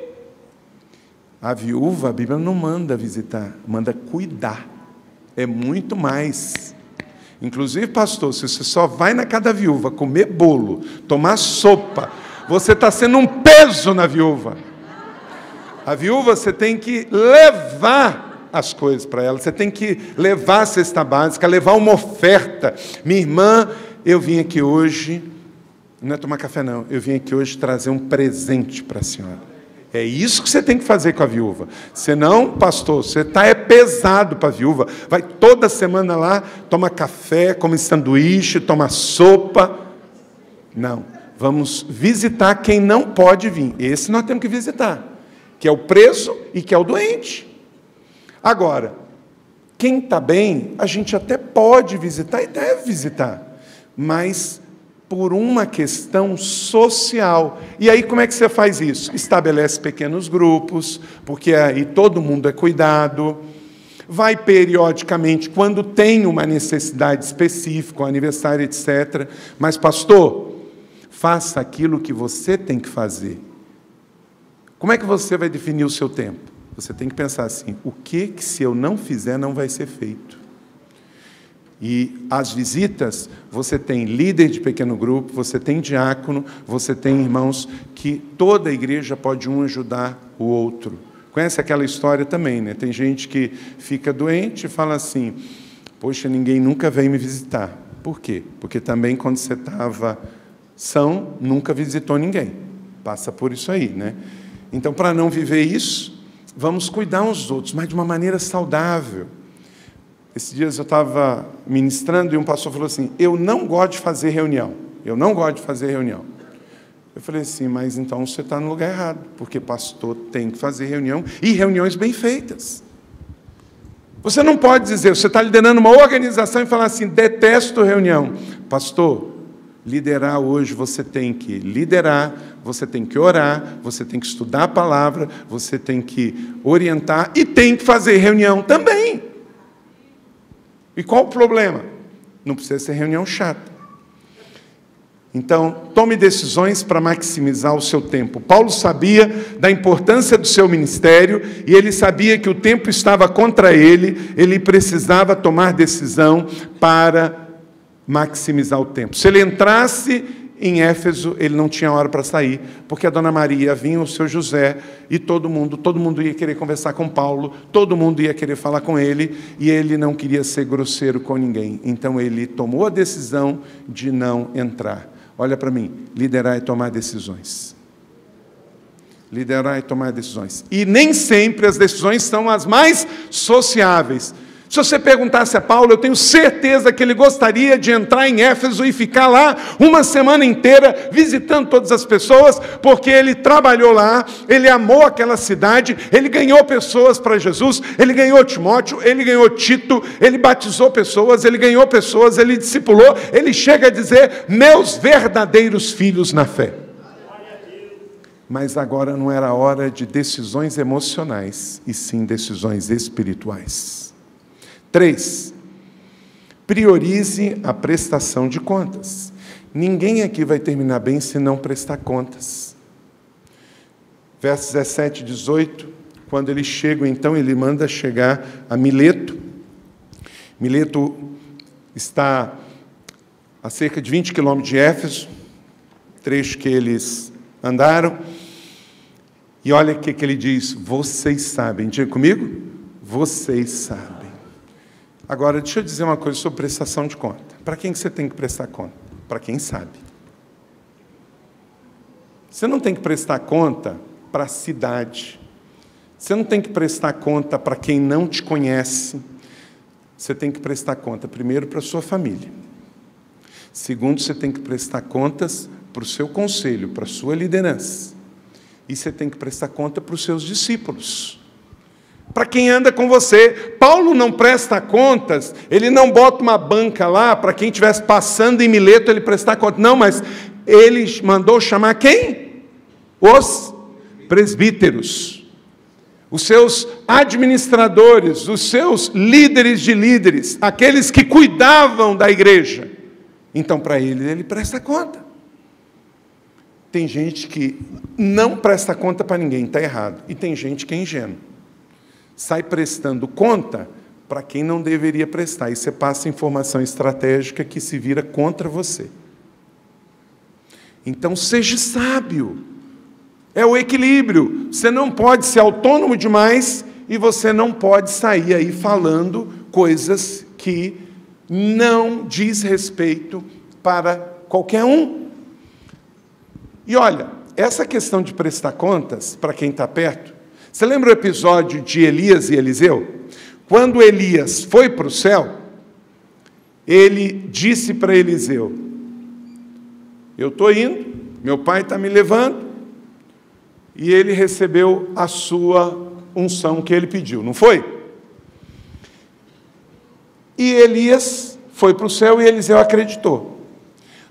A viúva, a Bíblia não manda visitar, manda cuidar. É muito mais. Inclusive, pastor, se você só vai na casa da viúva comer bolo, tomar sopa, você está sendo um peso na viúva. A viúva, você tem que levar as coisas para ela, você tem que levar a cesta básica, levar uma oferta. Minha irmã, eu vim aqui hoje, não é tomar café não, eu vim aqui hoje trazer um presente para a senhora. É isso que você tem que fazer com a viúva. Senão, pastor, você está pesado para a viúva. Vai toda semana lá, toma café, come sanduíche, toma sopa. Não. Vamos visitar quem não pode vir. Esse nós temos que visitar. Que é o preso e que é o doente. Agora, quem está bem, a gente até pode visitar e deve visitar. Mas por uma questão social. E aí como é que você faz isso? Estabelece pequenos grupos, porque aí todo mundo é cuidado. Vai periodicamente, quando tem uma necessidade específica, um aniversário, etc. Mas, pastor, faça aquilo que você tem que fazer. Como é que você vai definir o seu tempo? Você tem que pensar assim, o que se eu não fizer não vai ser feito? E as visitas, você tem líder de pequeno grupo, você tem diácono, você tem irmãos que toda a igreja pode um ajudar o outro. Conhece aquela história também, né? Tem gente que fica doente e fala assim, poxa, ninguém nunca veio me visitar. Por quê? Porque também quando você estava são, nunca visitou ninguém. Passa por isso aí, né? Então, para não viver isso, vamos cuidar uns dos outros, mas de uma maneira saudável. Esses dias eu estava ministrando e um pastor falou assim, eu não gosto de fazer reunião. Eu não gosto de fazer reunião. Eu falei assim, mas então você está no lugar errado, porque pastor tem que fazer reunião e reuniões bem feitas. Você não pode dizer, você está liderando uma organização e falar assim, detesto reunião. Pastor, liderar hoje, você tem que liderar, você tem que orar, você tem que estudar a palavra, você tem que orientar e tem que fazer reunião também. E qual o problema? Não precisa ser reunião chata. Então, tome decisões para maximizar o seu tempo. Paulo sabia da importância do seu ministério e ele sabia que o tempo estava contra ele precisava tomar decisão para maximizar o tempo. Se ele entrasse em Éfeso, ele não tinha hora para sair, porque a dona Maria vinha, o seu José, e todo mundo ia querer conversar com Paulo, todo mundo ia querer falar com ele, e ele não queria ser grosseiro com ninguém. Então ele tomou a decisão de não entrar. Olha para mim, liderar é tomar decisões. Liderar é tomar decisões. E nem sempre as decisões são as mais sociáveis. Se você perguntasse a Paulo, eu tenho certeza que ele gostaria de entrar em Éfeso e ficar lá uma semana inteira, visitando todas as pessoas, porque ele trabalhou lá, ele amou aquela cidade, ele ganhou pessoas para Jesus, ele ganhou Timóteo, ele ganhou Tito, ele batizou pessoas, ele ganhou pessoas, ele discipulou, ele chega a dizer, meus verdadeiros filhos na fé. Mas agora não era hora de decisões emocionais, e sim decisões espirituais. 3, priorize a prestação de contas. Ninguém aqui vai terminar bem se não prestar contas. Versos 17 e 18, quando eles chegam, então, ele manda chegar a Mileto. Mileto está a cerca de 20 quilômetros de Éfeso, trecho que eles andaram. E olha o que ele diz, vocês sabem. Diga comigo, vocês sabem. Agora, deixa eu dizer uma coisa sobre prestação de conta. Para quem que você tem que prestar conta? Para quem sabe. Você não tem que prestar conta para a cidade. Você não tem que prestar conta para quem não te conhece. Você tem que prestar conta, primeiro, para a sua família. Segundo, você tem que prestar contas para o seu conselho, para a sua liderança. E você tem que prestar conta para os seus discípulos. Para quem anda com você. Paulo não presta contas, ele não bota uma banca lá para quem estivesse passando em Mileto ele prestar conta. Não, mas ele mandou chamar quem? Os presbíteros, os seus administradores, os seus líderes de líderes, aqueles que cuidavam da igreja. Então, para ele presta conta. Tem gente que não presta conta para ninguém, está errado. E tem gente que é ingênuo. Sai prestando conta para quem não deveria prestar. E você passa informação estratégica que se vira contra você. Então, seja sábio. É o equilíbrio. Você não pode ser autônomo demais e você não pode sair aí falando coisas que não diz respeito para qualquer um. E olha, essa questão de prestar contas, para quem está perto, você lembra o episódio de Elias e Eliseu? Quando Elias foi para o céu, ele disse para Eliseu: eu estou indo, meu pai está me levando, e ele recebeu a sua unção que ele pediu, não foi? E Elias foi para o céu e Eliseu acreditou.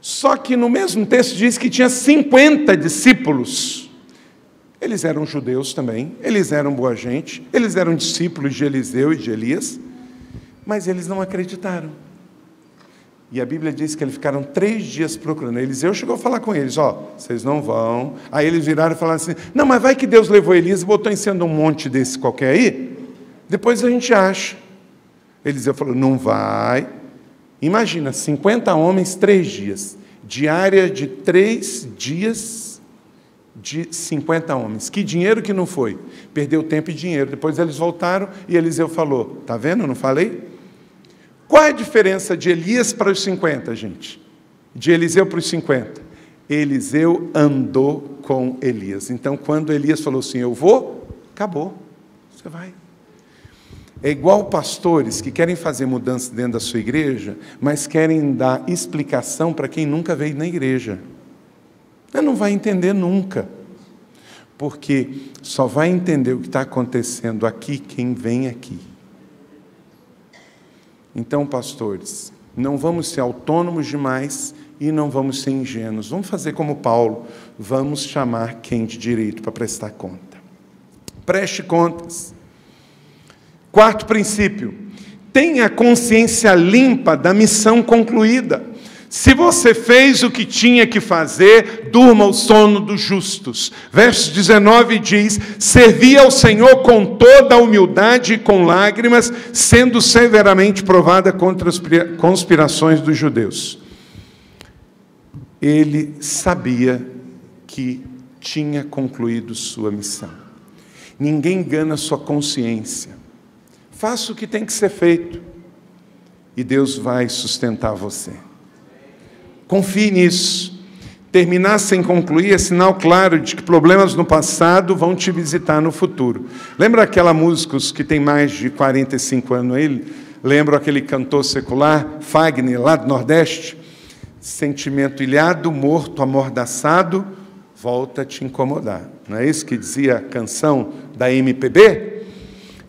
Só que no mesmo texto diz que tinha 50 discípulos. Eles eram judeus também, eles eram boa gente, eles eram discípulos de Eliseu e de Elias, mas eles não acreditaram. E a Bíblia diz que eles ficaram 3 dias procurando. Eliseu chegou a falar com eles: vocês não vão. Aí eles viraram e falaram assim: não, mas vai que Deus levou Elias e botou em cima de um monte desse qualquer aí, depois a gente acha. Eliseu falou: não vai. Imagina, 50 homens, 3 dias. Diária de 3 dias de 50 homens. Que dinheiro que não foi. Perdeu tempo e dinheiro. Depois eles voltaram e Eliseu falou: está vendo, eu não falei? Qual é a diferença de Elias para os 50, gente? De Eliseu para os 50? Eliseu andou com Elias. Então, quando Elias falou assim: eu vou, acabou. Você vai. É igual pastores que querem fazer mudança dentro da sua igreja, mas querem dar explicação para quem nunca veio na igreja. Você não vai entender nunca. Porque só vai entender o que está acontecendo aqui quem vem aqui. Então, pastores, não vamos ser autônomos demais e não vamos ser ingênuos. Vamos fazer como Paulo, vamos chamar quem de direito para prestar conta. Preste contas. 4º princípio, tenha a consciência limpa da missão concluída. Se você fez o que tinha que fazer, durma o sono dos justos. Verso 19 diz: servi ao Senhor com toda a humildade e com lágrimas, sendo severamente provada contra as conspirações dos judeus. Ele sabia que tinha concluído sua missão. Ninguém engana sua consciência. Faça o que tem que ser feito e Deus vai sustentar você. Confie nisso. Terminar sem concluir é sinal claro de que problemas no passado vão te visitar no futuro. Lembra aquela música, os que tem mais de 45 anos aí? Lembra aquele cantor secular, Fagner, lá do Nordeste? Sentimento ilhado, morto, amordaçado, volta a te incomodar. Não é isso que dizia a canção da MPB?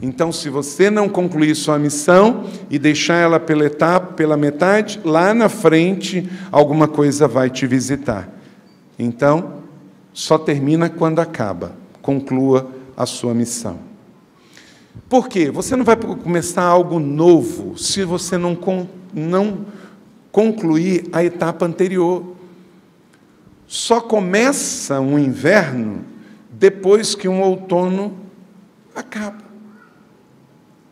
Então, se você não concluir sua missão e deixar ela pela etapa, pela metade, lá na frente, alguma coisa vai te visitar. Então, só termina quando acaba. Conclua a sua missão. Por quê? Você não vai começar algo novo se você não concluir a etapa anterior. Só começa um inverno depois que um outono acaba.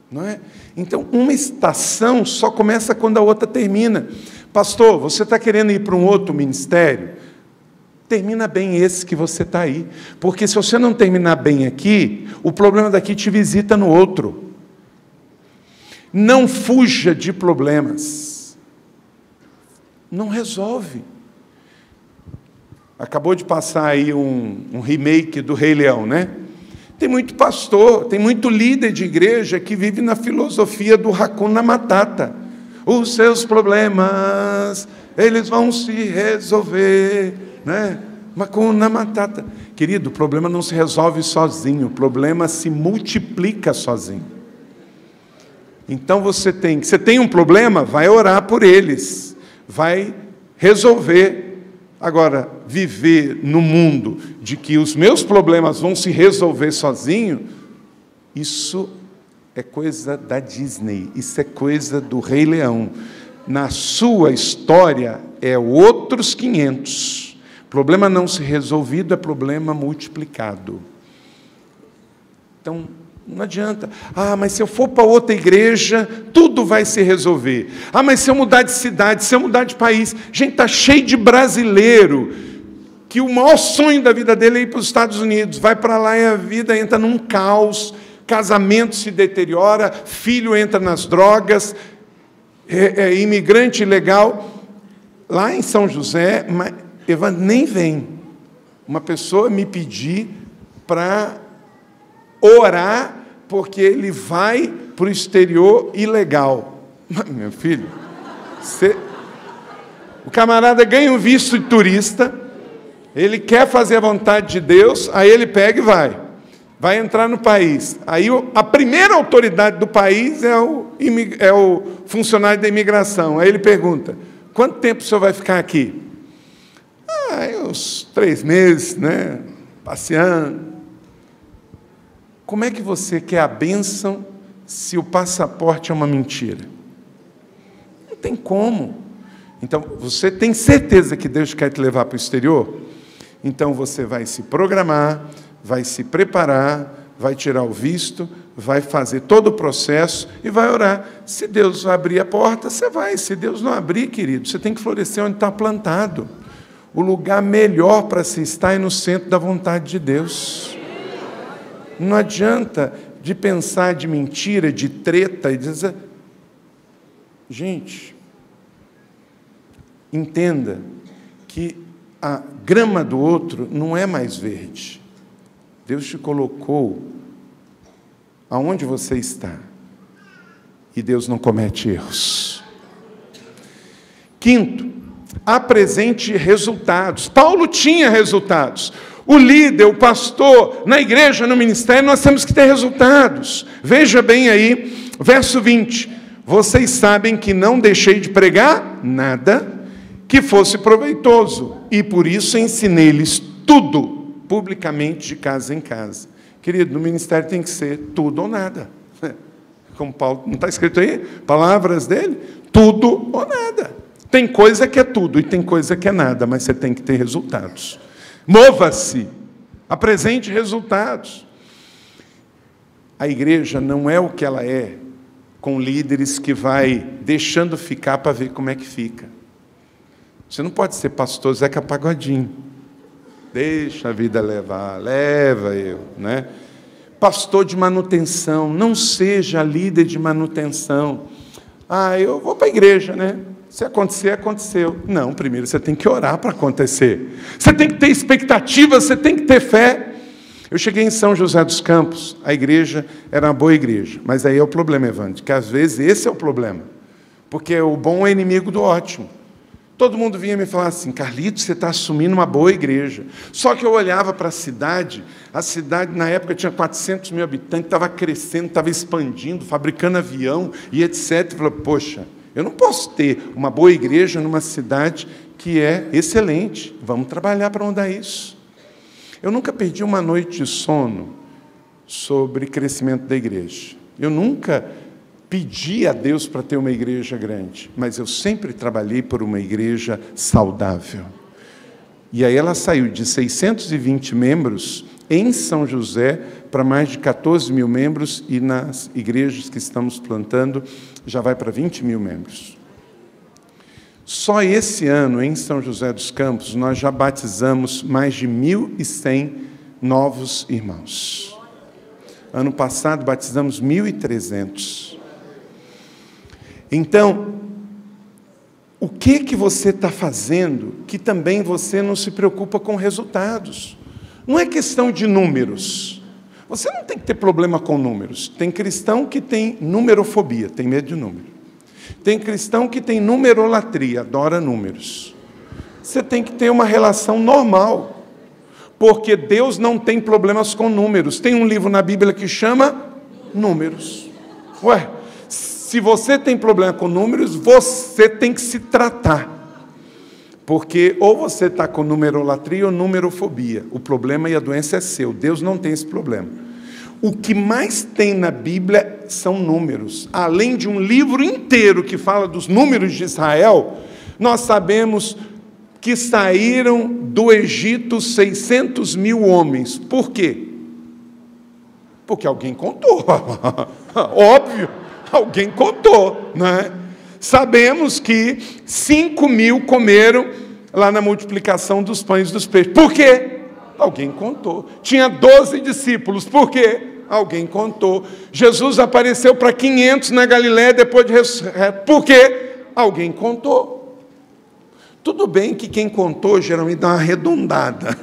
Não é? Então, uma estação só começa quando a outra termina. Pastor, você está querendo ir para um outro ministério? Termina bem esse que você está aí. Porque se você não terminar bem aqui, o problema daqui te visita no outro. Não fuja de problemas. Não resolve. Acabou de passar aí um remake do Rei Leão, né? Tem muito pastor, tem muito líder de igreja que vive na filosofia do Hakuna Matata. Os seus problemas, eles vão se resolver, né? Hakuna Matata. Querido, o problema não se resolve sozinho, o problema se multiplica sozinho. Então você tem um problema, vai orar por eles, vai resolver. Agora, viver no mundo de que os meus problemas vão se resolver sozinho, isso é coisa da Disney, isso é coisa do Rei Leão. Na sua história, é outros 500. Problema não se resolvido é problema multiplicado. Então, não adianta. Mas se eu for para outra igreja, tudo vai se resolver. Mas se eu mudar de cidade, se eu mudar de país... Gente, está cheio de brasileiro que o maior sonho da vida dele é ir para os Estados Unidos. Vai para lá e a vida entra num caos, casamento se deteriora, filho entra nas drogas, é imigrante ilegal. Lá em São José, nem vem. uma pessoa me pedir para orar porque ele vai para o exterior ilegal. Meu filho, o camarada ganha um visto de turista, ele quer fazer a vontade de Deus, aí ele pega e vai entrar no país. Aí a primeira autoridade do país é o funcionário da imigração. Aí ele pergunta: quanto tempo o senhor vai ficar aqui? Uns 3 meses, né? Passeando. Como é que você quer a bênção se o passaporte é uma mentira? Não tem como. Então, você tem certeza que Deus quer te levar para o exterior? Então, você vai se programar, vai se preparar, vai tirar o visto, vai fazer todo o processo e vai orar. Se Deus abrir a porta, você vai. Se Deus não abrir, querido, você tem que florescer onde está plantado. O lugar melhor para se estar é no centro da vontade de Deus. Não adianta de pensar de mentira, de treta, e dizer... Gente, entenda que a grama do outro não é mais verde. Deus te colocou aonde você está. E Deus não comete erros. Quinto, apresente resultados. Paulo tinha resultados. O líder, o pastor, na igreja, no ministério, nós temos que ter resultados. Veja bem aí, verso 20. Vocês sabem que não deixei de pregar nada que fosse proveitoso, e por isso ensinei-lhes tudo, publicamente, de casa em casa. Querido, no ministério tem que ser tudo ou nada. Como Paulo, não está escrito aí? Palavras dele? Tudo ou nada. Tem coisa que é tudo e tem coisa que é nada, mas você tem que ter resultados. Mova-se, apresente resultados. A igreja não é o que ela é, com líderes que vai deixando ficar para ver como é que fica. Você não pode ser pastor Zeca Pagodinho. Deixa a vida levar, leva eu, né? Pastor de manutenção, não seja líder de manutenção. Eu vou para a igreja, né? Se acontecer, aconteceu. Não, primeiro você tem que orar para acontecer. Você tem que ter expectativa, você tem que ter fé. Eu cheguei em São José dos Campos, a igreja era uma boa igreja. Mas aí é o problema, Evandro, que às vezes esse é o problema. Porque o bom é inimigo do ótimo. Todo mundo vinha me falar assim: Carlitos, você está assumindo uma boa igreja. Só que eu olhava para a cidade na época tinha 400 mil habitantes, estava crescendo, estava expandindo, fabricando avião e etc. Eu falei: poxa, eu não posso ter uma boa igreja numa cidade que é excelente. Vamos trabalhar para mudar isso. Eu nunca perdi uma noite de sono sobre crescimento da igreja. Eu nunca pedi a Deus para ter uma igreja grande, mas eu sempre trabalhei por uma igreja saudável. E aí ela saiu de 620 membros em São José para mais de 14 mil membros, e nas igrejas que estamos plantando já vai para 20 mil membros. Só esse ano, em São José dos Campos, nós já batizamos mais de 1.100 novos irmãos. Ano passado, batizamos 1.300. Então, o que você está fazendo que também você não se preocupa com resultados? Não é questão de números. Você não tem que ter problema com números. Tem cristão que tem numerofobia, tem medo de número. Tem cristão que tem numerolatria, adora números. Você tem que ter uma relação normal, porque Deus não tem problemas com números. Tem um livro na Bíblia que chama Números. Ué, se você tem problema com números, você tem que se tratar. Porque ou você está com numerolatria ou numerofobia. O problema e a doença é seu. Deus não tem esse problema. O que mais tem na Bíblia são números. Além de um livro inteiro que fala dos números de Israel, nós sabemos que saíram do Egito 600 mil homens. Por quê? Porque alguém contou. Óbvio, alguém contou, né? Sabemos que 5 mil comeram lá na multiplicação dos pães e dos peixes. Por quê? Alguém contou. Tinha 12 discípulos. Por quê? Alguém contou. Jesus apareceu para 500 na Galiléia depois de ressurreto. Por quê? Alguém contou. Tudo bem que quem contou geralmente dá uma arredondada.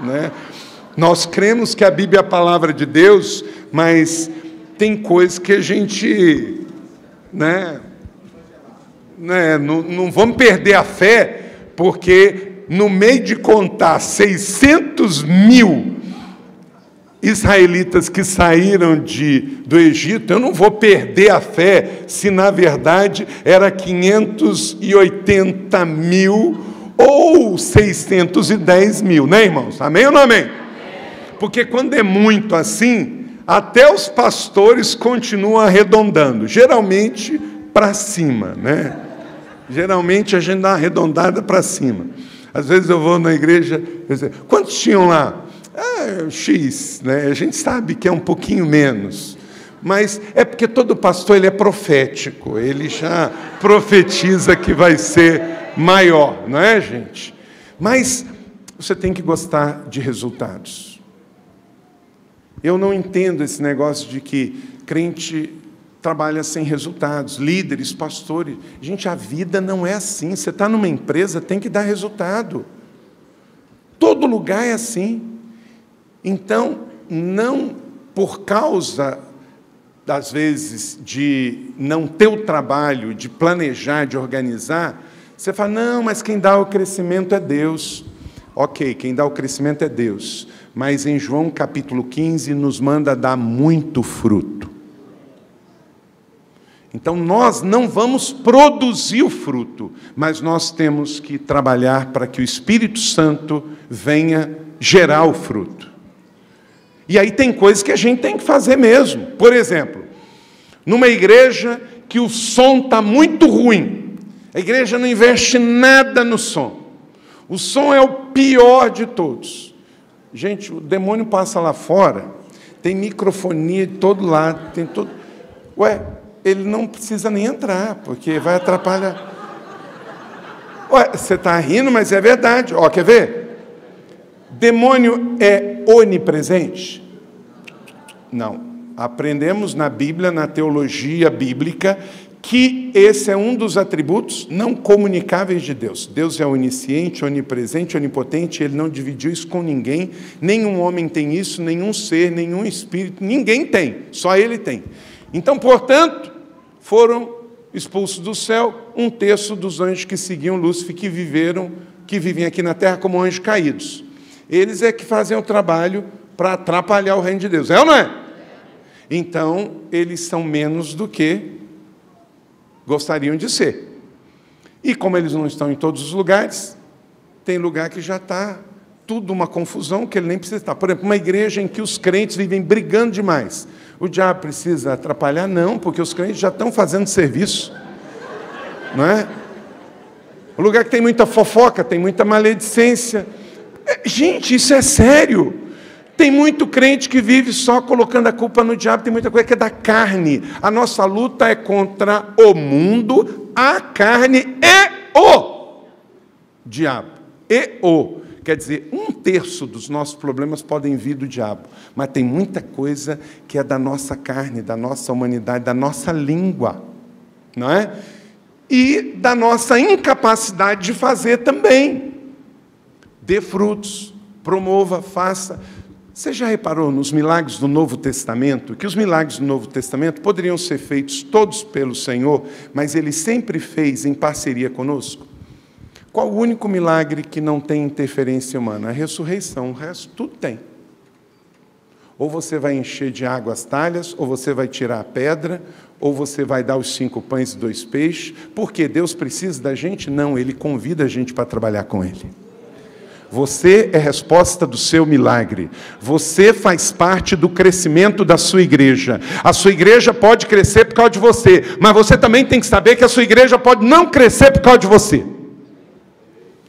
né? Nós cremos que a Bíblia é a palavra de Deus, mas tem coisas que a gente, não vamos perder a fé, porque no meio de contar 600 mil israelitas que saíram do Egito, eu não vou perder a fé se na verdade era 580 mil ou 610 mil, né, irmãos? Amém ou não amém? Porque quando é muito assim, até os pastores continuam arredondando, geralmente para cima, né? Geralmente a gente dá uma arredondada para cima. Às vezes eu vou na igreja, quantos tinham lá? X, né? A gente sabe que é um pouquinho menos, mas é porque todo pastor ele é profético, ele já profetiza que vai ser maior, não é, gente? Mas você tem que gostar de resultados. Eu não entendo esse negócio de que crente trabalha sem resultados, líderes, pastores. Gente, a vida não é assim. Você está numa empresa, tem que dar resultado. Todo lugar é assim. Então, não por causa, às vezes, de não ter o trabalho, de planejar, de organizar, você fala, não, mas quem dá o crescimento é Deus. Ok, quem dá o crescimento é Deus. Mas em João capítulo 15 nos manda dar muito fruto. Então nós não vamos produzir o fruto, mas nós temos que trabalhar para que o Espírito Santo venha gerar o fruto. E aí tem coisas que a gente tem que fazer mesmo. Por exemplo, numa igreja que o som está muito ruim, a igreja não investe nada no som. O som é o pior de todos. Gente, o demônio passa lá fora, tem microfonia de todo lado, tem tudo. Ué, ele não precisa nem entrar, porque vai atrapalhar. Ué, você está rindo, mas é verdade. Ó, quer ver? Demônio é onipresente? Não. Aprendemos na Bíblia, na teologia bíblica, que esse é um dos atributos não comunicáveis de Deus. Deus é onisciente, onipresente, onipotente, Ele não dividiu isso com ninguém, nenhum homem tem isso, nenhum ser, nenhum espírito, ninguém tem, só Ele tem. Então, portanto, foram expulsos do céu 1/3 dos anjos que seguiam Lúcifer, que vivem aqui na terra como anjos caídos. Eles é que fazem o trabalho para atrapalhar o reino de Deus, é ou não é? Então, eles são menos do que gostariam de ser. E como eles não estão em todos os lugares, tem lugar que já está tudo uma confusão, que ele nem precisa estar. Por exemplo, uma igreja em que os crentes vivem brigando demais. O diabo precisa atrapalhar? Não, porque os crentes já estão fazendo serviço. Não é? Um lugar que tem muita fofoca, tem muita maledicência. Gente, isso é sério. Tem muito crente que vive só colocando a culpa no diabo, tem muita coisa que é da carne. A nossa luta é contra o mundo, a carne e o diabo. Quer dizer, 1/3 dos nossos problemas podem vir do diabo, mas tem muita coisa que é da nossa carne, da nossa humanidade, da nossa língua, não é? E da nossa incapacidade de fazer também. Dê frutos, promova, faça. Você já reparou nos milagres do Novo Testamento, que os milagres do Novo Testamento poderiam ser feitos todos pelo Senhor, mas Ele sempre fez em parceria conosco? Qual o único milagre que não tem interferência humana? A ressurreição, o resto tudo tem. Ou você vai encher de água as talhas, ou você vai tirar a pedra, ou você vai dar os 5 pães e 2 peixes. Por quê? Deus precisa da gente? Não, Ele convida a gente para trabalhar com Ele. Você é resposta do seu milagre. Você faz parte do crescimento da sua igreja. A sua igreja pode crescer por causa de você, mas você também tem que saber que a sua igreja pode não crescer por causa de você.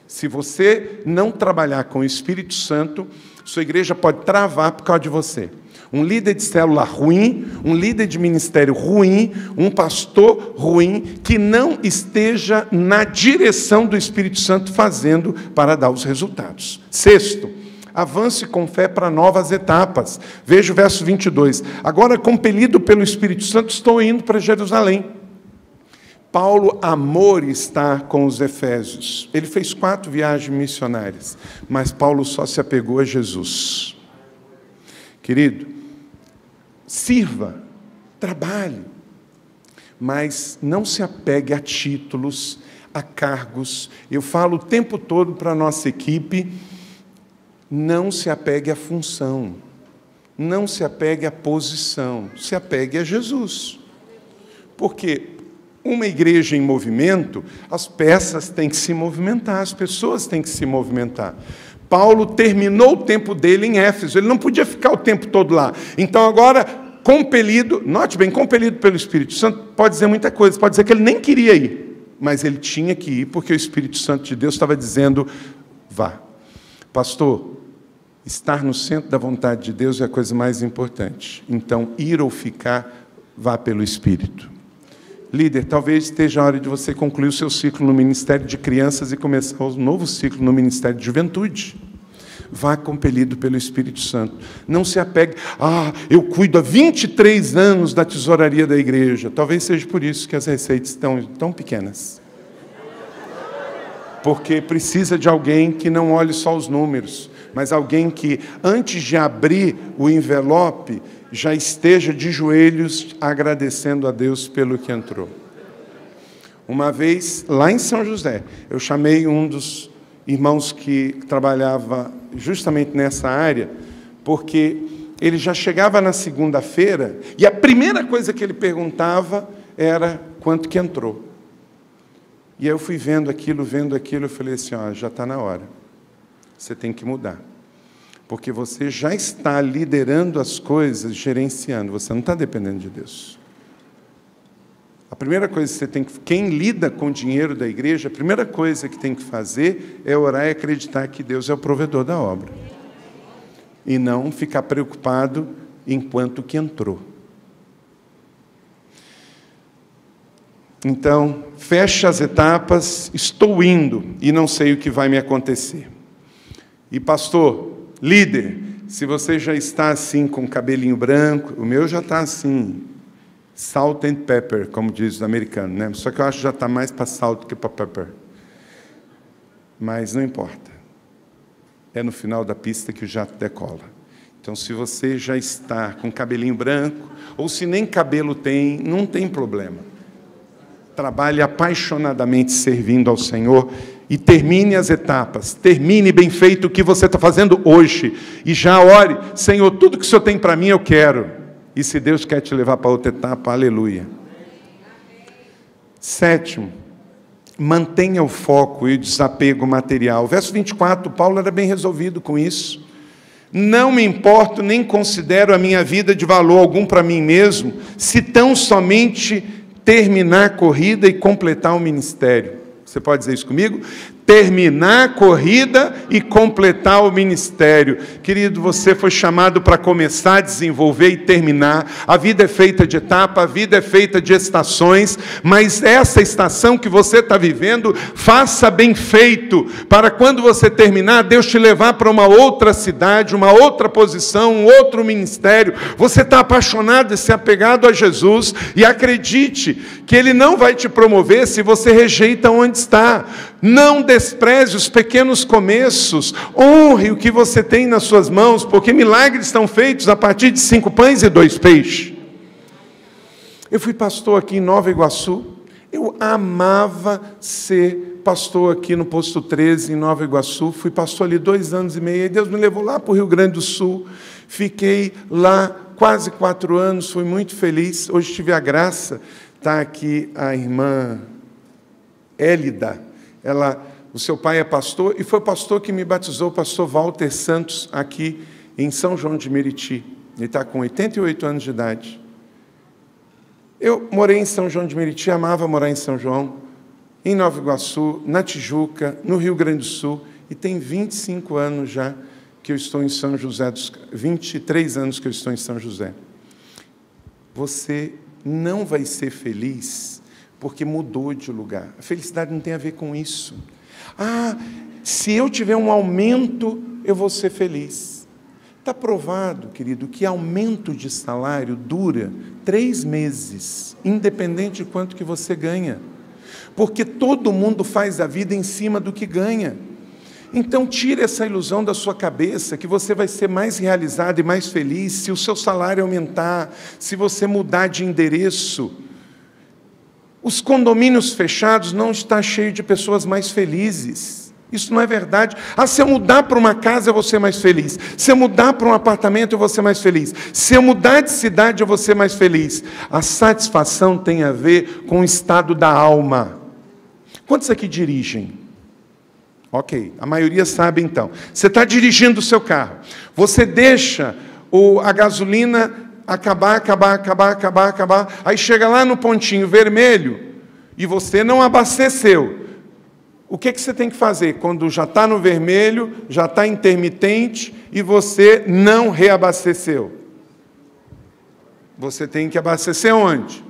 Se você não trabalhar com o Espírito Santo, sua igreja pode travar por causa de você. Um líder de célula ruim, um líder de ministério ruim, um pastor ruim, que não esteja na direção do Espírito Santo fazendo para dar os resultados. 6º, avance com fé para novas etapas. Veja o verso 22. Agora, compelido pelo Espírito Santo, estou indo para Jerusalém. Paulo amor estar com os efésios. Ele fez 4 viagens missionárias, mas Paulo só se apegou a Jesus. Querido, sirva, trabalhe, mas não se apegue a títulos, a cargos. Eu falo o tempo todo para a nossa equipe, não se apegue à função, não se apegue à posição, se apegue a Jesus. Porque uma igreja em movimento, as peças têm que se movimentar, as pessoas têm que se movimentar. Paulo terminou o tempo dele em Éfeso, ele não podia ficar o tempo todo lá. Então agora, compelido, note bem, compelido pelo Espírito Santo, pode dizer muita coisa, pode dizer que ele nem queria ir, mas ele tinha que ir, porque o Espírito Santo de Deus estava dizendo, vá. Pastor, estar no centro da vontade de Deus é a coisa mais importante. Então, ir ou ficar, vá pelo Espírito. Líder, talvez esteja a hora de você concluir o seu ciclo no Ministério de Crianças e começar um novo ciclo no Ministério de Juventude. Vá compelido pelo Espírito Santo. Não se apegue, eu cuido há 23 anos da tesouraria da igreja. Talvez seja por isso que as receitas estão tão pequenas. Porque precisa de alguém que não olhe só os números, mas alguém que, antes de abrir o envelope, já esteja de joelhos agradecendo a Deus pelo que entrou. Uma vez, lá em São José, eu chamei um dos irmãos que trabalhava justamente nessa área, porque ele já chegava na segunda-feira e a primeira coisa que ele perguntava era quanto que entrou. E aí eu fui vendo aquilo, eu falei assim, já está na hora, você tem que mudar. Porque você já está liderando as coisas, gerenciando. Você não está dependendo de Deus. A primeira coisa que você tem que... Quem lida com o dinheiro da igreja, a primeira coisa que tem que fazer é orar e acreditar que Deus é o provedor da obra. E não ficar preocupado enquanto que entrou. Então, feche as etapas, estou indo e não sei o que vai me acontecer. E pastor... Líder, se você já está assim com cabelinho branco, o meu já está assim, salt and pepper, como diz os americanos, né? Só que eu acho que já está mais para salt que para pepper. Mas não importa. É no final da pista que o jato decola. Então, se você já está com cabelinho branco, ou se nem cabelo tem, não tem problema. Trabalhe apaixonadamente servindo ao Senhor e termine as etapas, termine bem feito o que você está fazendo hoje. E já ore, Senhor, tudo que o Senhor tem para mim eu quero. E se Deus quer te levar para outra etapa, aleluia. 7, mantenha o foco e o desapego material. Verso 24, Paulo era bem resolvido com isso. Não me importo, nem considero a minha vida de valor algum para mim mesmo, se tão somente terminar a corrida e completar o ministério. Você pode dizer isso comigo? Terminar a corrida e completar o ministério. Querido, você foi chamado para começar, desenvolver e terminar. A vida é feita de etapa, a vida é feita de estações, mas essa estação que você está vivendo, faça bem feito, para quando você terminar, Deus te levar para uma outra cidade, uma outra posição, um outro ministério. Você está apaixonado e se apegado a Jesus, e acredite que Ele não vai te promover se você rejeita onde está. Não despreze os pequenos começos, honre o que você tem nas suas mãos, porque milagres estão feitos a partir de 5 pães e 2 peixes. Eu fui pastor aqui em Nova Iguaçu, eu amava ser pastor aqui no Posto 13, em Nova Iguaçu, fui pastor ali 2 anos e meio, e Deus me levou lá para o Rio Grande do Sul, fiquei lá quase 4 anos, fui muito feliz. Hoje tive a graça, está aqui a irmã Élida, o seu pai é pastor, e foi o pastor que me batizou, o pastor Walter Santos, aqui em São João de Meriti. Ele está com 88 anos de idade. Eu morei em São João de Meriti, amava morar em São João, em Nova Iguaçu, na Tijuca, no Rio Grande do Sul, e tem 25 anos já que eu estou em São José, 23 anos que eu estou em São José. Você não vai ser feliz porque mudou de lugar. A felicidade não tem a ver com isso. Se eu tiver um aumento, eu vou ser feliz. Está provado, querido, que aumento de salário dura 3 meses, independente de quanto que você ganha. Porque todo mundo faz a vida em cima do que ganha. Então, tire essa ilusão da sua cabeça, que você vai ser mais realizado e mais feliz se o seu salário aumentar, se você mudar de endereço. Os condomínios fechados não estão cheios de pessoas mais felizes. Isso não é verdade. Se eu mudar para uma casa, eu vou ser mais feliz. Se eu mudar para um apartamento, eu vou ser mais feliz. Se eu mudar de cidade, eu vou ser mais feliz. A satisfação tem a ver com o estado da alma. Quantos aqui dirigem? Ok, a maioria sabe então. Você está dirigindo o seu carro. Você deixa a gasolina acabar. Aí chega lá no pontinho vermelho e você não abasteceu. O que você tem que fazer? Quando já está no vermelho, já está intermitente e você não reabasteceu. Você tem que abastecer onde?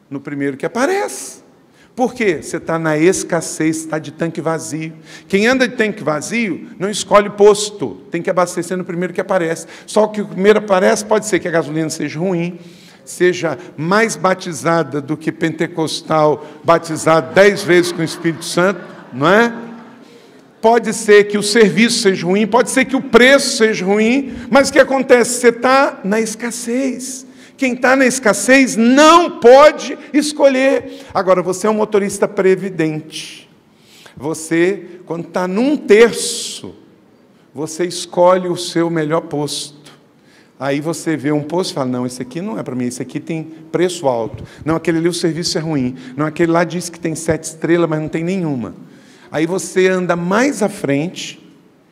No primeiro que aparece. Por quê? Você está na escassez, está de tanque vazio. Quem anda de tanque vazio não escolhe posto, tem que abastecer no primeiro que aparece. Só que o primeiro aparece, pode ser que a gasolina seja ruim, seja mais batizada do que pentecostal, batizado 10 vezes com o Espírito Santo, não é? Pode ser que o serviço seja ruim, pode ser que o preço seja ruim, mas o que acontece? Você está na escassez. Quem está na escassez não pode escolher. Agora, você é um motorista previdente. Você, quando está num terço, você escolhe o seu melhor posto. Aí você vê um posto e fala, não, esse aqui não é para mim, esse aqui tem preço alto. Não, aquele ali o serviço é ruim. Não, aquele lá diz que tem 7 estrelas, mas não tem nenhuma. Aí você anda mais à frente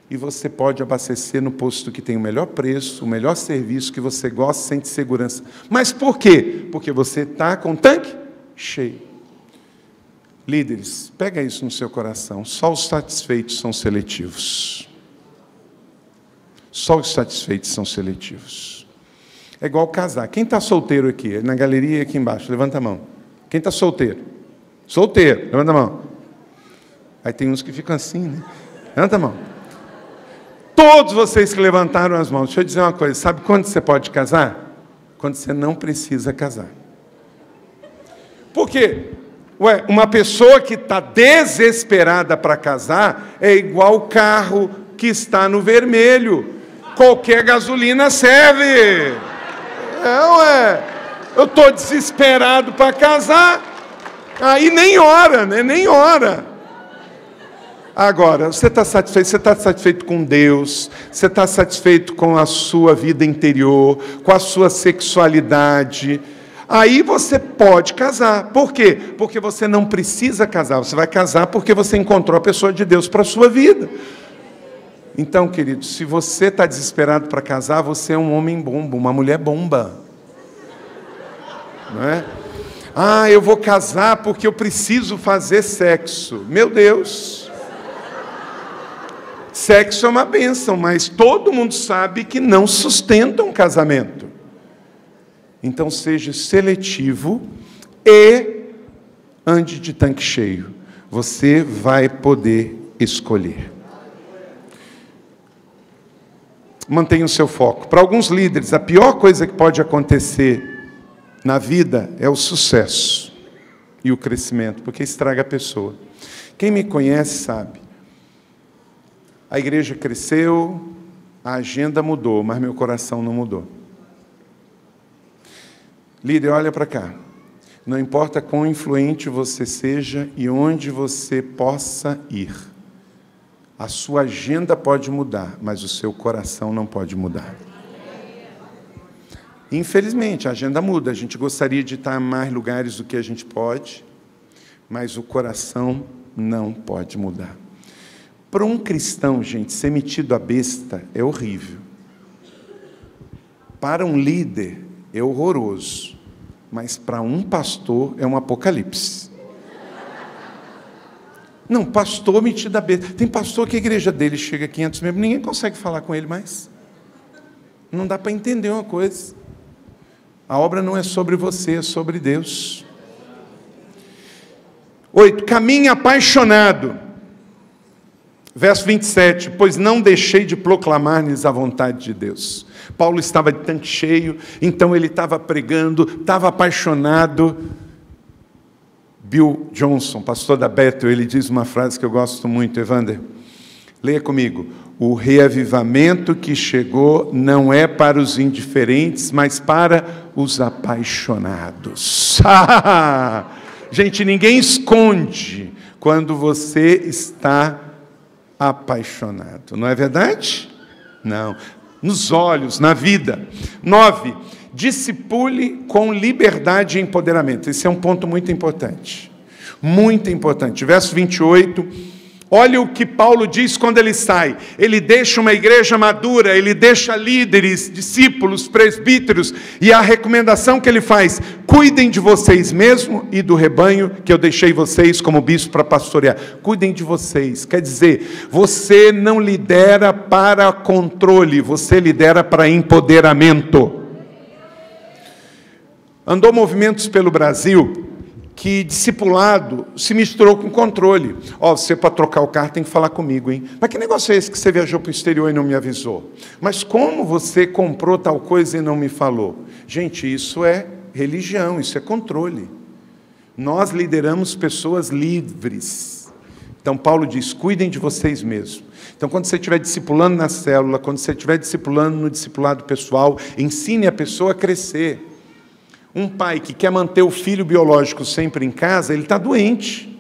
e você pode abastecer no posto que tem o melhor preço, o melhor serviço, que você gosta, sente segurança. Mas por quê? Porque você está com o tanque cheio. Líderes, pega isso no seu coração. Só os satisfeitos são seletivos. Só os satisfeitos são seletivos. É igual casar. Quem está solteiro aqui? Na galeria aqui embaixo, levanta a mão. Quem está solteiro? Solteiro, levanta a mão. Aí tem uns que ficam assim, né? Levanta a mão. Todos vocês que levantaram as mãos, deixa eu dizer uma coisa, sabe quando você pode casar? Quando você não precisa casar. Por quê? Uma pessoa que está desesperada para casar é igual o carro que está no vermelho. Qualquer gasolina serve. Eu estou desesperado para casar, aí nem ora, né? Nem ora. Agora, você está satisfeito com Deus, você está satisfeito com a sua vida interior, com a sua sexualidade, aí você pode casar. Por quê? Porque você não precisa casar, você vai casar porque você encontrou a pessoa de Deus para a sua vida. Então, querido, se você está desesperado para casar, você é um homem bomba, uma mulher bomba. Não é? Eu vou casar porque eu preciso fazer sexo. Meu Deus! Sexo é uma bênção, mas todo mundo sabe que não sustenta um casamento. Então, seja seletivo e ande de tanque cheio. Você vai poder escolher. Mantenha o seu foco. Para alguns líderes, a pior coisa que pode acontecer na vida é o sucesso e o crescimento, porque estraga a pessoa. Quem me conhece sabe. A igreja cresceu, a agenda mudou, mas meu coração não mudou. Líder, olha para cá. Não importa quão influente você seja e onde você possa ir. A sua agenda pode mudar, mas o seu coração não pode mudar. Infelizmente, a agenda muda. A gente gostaria de estar em mais lugares do que a gente pode, mas o coração não pode mudar. Para um cristão, gente, ser metido a besta é horrível. Para um líder é horroroso, mas para um pastor é um apocalipse. Não, pastor metido a besta. Tem pastor que a igreja dele chega a 500 membros, ninguém consegue falar com ele mais. Não dá para entender uma coisa. A obra não é sobre você, é sobre Deus. 8. Caminhe apaixonado. Verso 27, pois não deixei de proclamar-lhes a vontade de Deus. Paulo estava de tanque cheio, então ele estava pregando, estava apaixonado. Bill Johnson, pastor da Bethel, ele diz uma frase que eu gosto muito, Evander. Leia comigo. O reavivamento que chegou não é para os indiferentes, mas para os apaixonados. Gente, ninguém esconde quando você está apaixonado. Não é verdade? Não. Nos olhos, na vida. 9. Discipule com liberdade e empoderamento. Esse é um ponto muito importante. Muito importante. Verso 28. Olha o que Paulo diz quando ele sai. Ele deixa uma igreja madura, ele deixa líderes, discípulos, presbíteros, e a recomendação que ele faz: cuidem de vocês mesmos e do rebanho que eu deixei vocês como bispo para pastorear. Cuidem de vocês. Quer dizer, você não lidera para controle, você lidera para empoderamento. Andou movimentos pelo Brasil que discipulado se misturou com controle. Você para trocar o carro tem que falar comigo, hein? Mas que negócio é esse que você viajou para o exterior e não me avisou? Mas como você comprou tal coisa e não me falou? Gente, isso é religião, isso é controle. Nós lideramos pessoas livres. Então Paulo diz, cuidem de vocês mesmos. Então quando você estiver discipulando na célula, quando você estiver discipulando no discipulado pessoal, ensine a pessoa a crescer. Um pai que quer manter o filho biológico sempre em casa, ele está doente.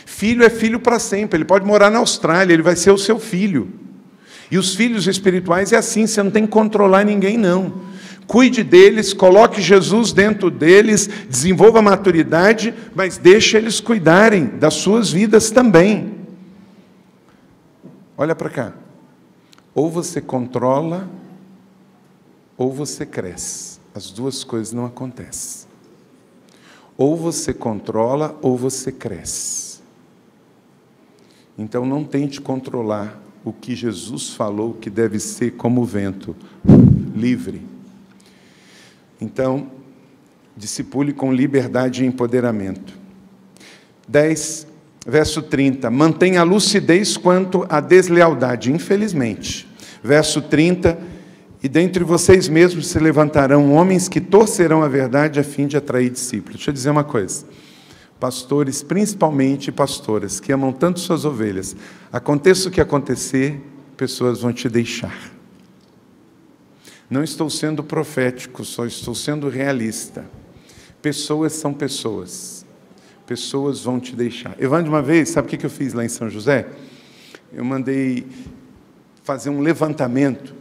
Filho é filho para sempre. Ele pode morar na Austrália, ele vai ser o seu filho. E os filhos espirituais é assim, você não tem que controlar ninguém, não. Cuide deles, coloque Jesus dentro deles, desenvolva a maturidade, mas deixe eles cuidarem das suas vidas também. Olha para cá. Ou você controla, ou você cresce. As duas coisas não acontecem. Ou você controla, ou você cresce. Então não tente controlar o que Jesus falou que deve ser como o vento, livre. Então, discipule com liberdade e empoderamento. 10, verso 30. Mantenha a lucidez quanto à deslealdade, infelizmente. Verso 30. E dentre vocês mesmos se levantarão homens que torcerão a verdade a fim de atrair discípulos. Deixa eu dizer uma coisa. Pastores, principalmente pastoras, que amam tanto suas ovelhas, aconteça o que acontecer, pessoas vão te deixar. Não estou sendo profético, só estou sendo realista. Pessoas são pessoas. Pessoas vão te deixar. Evandro, uma vez, sabe o que eu fiz lá em São José? Eu mandei fazer um levantamento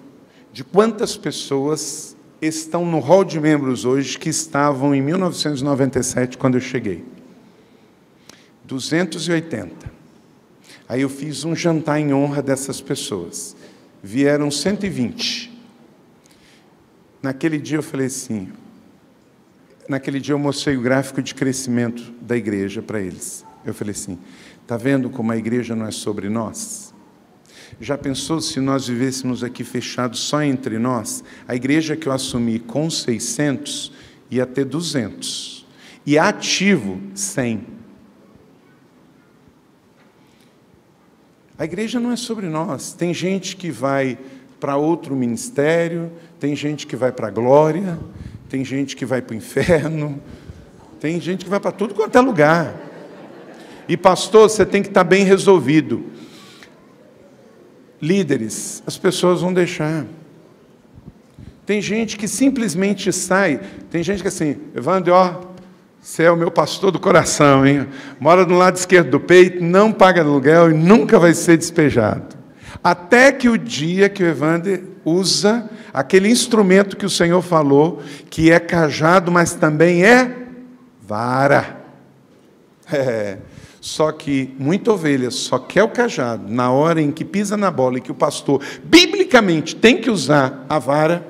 de quantas pessoas estão no hall de membros hoje que estavam em 1997, quando eu cheguei. 280. Aí eu fiz um jantar em honra dessas pessoas. Vieram 120. Naquele dia eu falei assim, naquele dia eu mostrei o gráfico de crescimento da igreja para eles. Eu falei assim, está vendo como a igreja não é sobre nós? Já pensou se nós vivêssemos aqui fechados só entre nós? A igreja que eu assumi com 600 ia ter 200. E ativo, 100. A igreja não é sobre nós. Tem gente que vai para outro ministério, tem gente que vai para a glória, tem gente que vai para o inferno, tem gente que vai para tudo quanto é lugar. E pastor, você tem que estar bem resolvido. Líderes, as pessoas vão deixar. Tem gente que simplesmente sai. Tem gente que assim, Evandro, você é o meu pastor do coração, hein? Mora no lado esquerdo do peito, não paga aluguel e nunca vai ser despejado. Até que o dia que o Evandro usa aquele instrumento que o Senhor falou, que é cajado, mas também é vara. Só que muita ovelha só quer o cajado na hora em que pisa na bola e que o pastor, biblicamente, tem que usar a vara,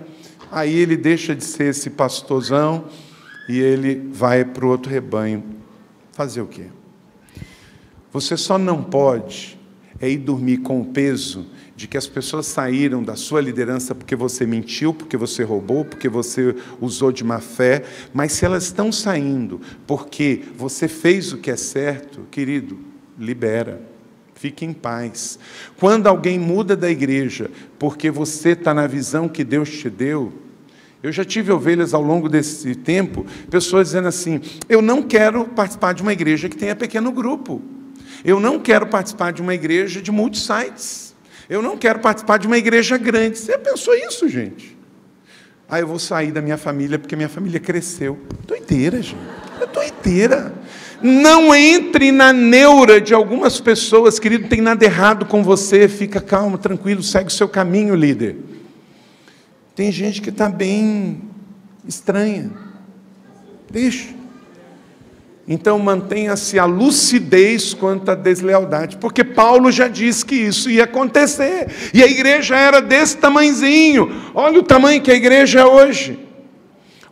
aí ele deixa de ser esse pastorzão e ele vai para o outro rebanho. Fazer o quê? Você só não pode ir dormir com o peso de que as pessoas saíram da sua liderança porque você mentiu, porque você roubou, porque você usou de má fé, mas se elas estão saindo porque você fez o que é certo, querido, libera, fique em paz. Quando alguém muda da igreja porque você está na visão que Deus te deu, Eu já tive ovelhas ao longo desse tempo, pessoas dizendo assim, eu não quero participar de uma igreja que tenha pequeno grupo. Eu não quero participar de uma igreja de multi-sites. Eu não quero participar de uma igreja grande. Você pensou isso, gente? Ah, eu vou sair da minha família porque minha família cresceu. Doideira, gente. É doideira. Não entre na neura de algumas pessoas, querido, não tem nada errado com você. Fica calmo, tranquilo, segue o seu caminho, líder. Tem gente que está bem estranha. Deixa. Então mantenha-se a lucidez quanto à deslealdade, porque Paulo já disse que isso ia acontecer, e a igreja era desse tamanhozinho. Olha o tamanho que a igreja é hoje.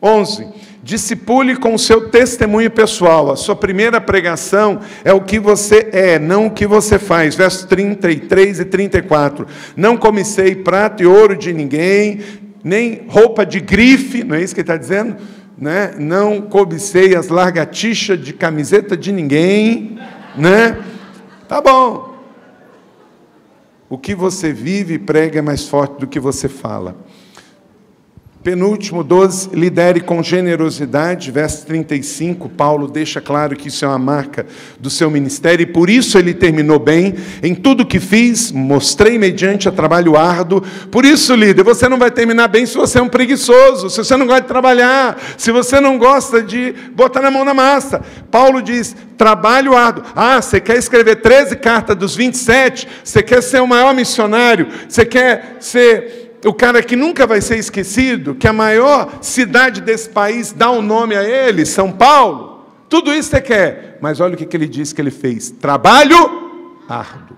11. Discipule com o seu testemunho pessoal. A sua primeira pregação é o que você é, não o que você faz. Versos 33 e 34. Não cobicei prata e ouro de ninguém, nem roupa de grife, não é isso que ele está dizendo? Né? Não cobicei as largatixas de camiseta de ninguém, né? Tá bom. O que você vive e prega é mais forte do que você fala. Penúltimo, 12, lidere com generosidade, verso 35, Paulo deixa claro que isso é uma marca do seu ministério, e por isso ele terminou bem. Em tudo que fiz, mostrei mediante a trabalho árduo. Por isso, líder, você não vai terminar bem se você é um preguiçoso, se você não gosta de trabalhar, se você não gosta de botar na mão na massa. Paulo diz, trabalho árduo. Ah, você quer escrever 13 cartas dos 27? Você quer ser o maior missionário? Você quer ser o cara que nunca vai ser esquecido, que a maior cidade desse país dá um nome a ele, São Paulo? Tudo isso você quer. Mas olha o que ele disse que ele fez. Trabalho árduo.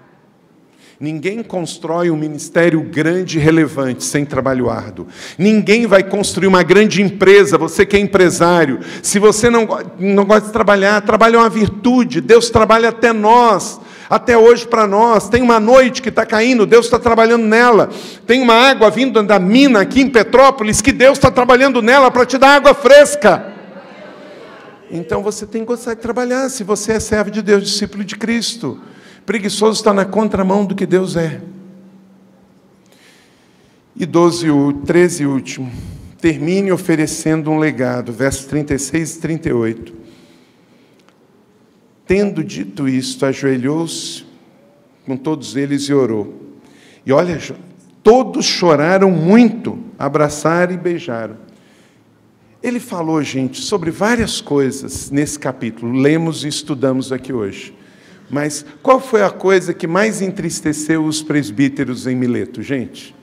Ninguém constrói um ministério grande e relevante sem trabalho árduo. Ninguém vai construir uma grande empresa, você que é empresário. Se você não gosta de trabalhar, trabalho é uma virtude. Deus trabalha até nós. Até hoje para nós, tem uma noite que está caindo, Deus está trabalhando nela. Tem uma água vindo da mina aqui em Petrópolis, que Deus está trabalhando nela para te dar água fresca. Então você tem que gostar de trabalhar, se você é servo de Deus, discípulo de Cristo. Preguiçoso está na contramão do que Deus é. E 13 e último, termine oferecendo um legado, versos 36 e 38. Tendo dito isto, ajoelhou-se com todos eles e orou. E olha, todos choraram muito, abraçaram e beijaram. Ele falou, gente, sobre várias coisas nesse capítulo. Lemos e estudamos aqui hoje. Mas qual foi a coisa que mais entristeceu os presbíteros em Mileto, gente?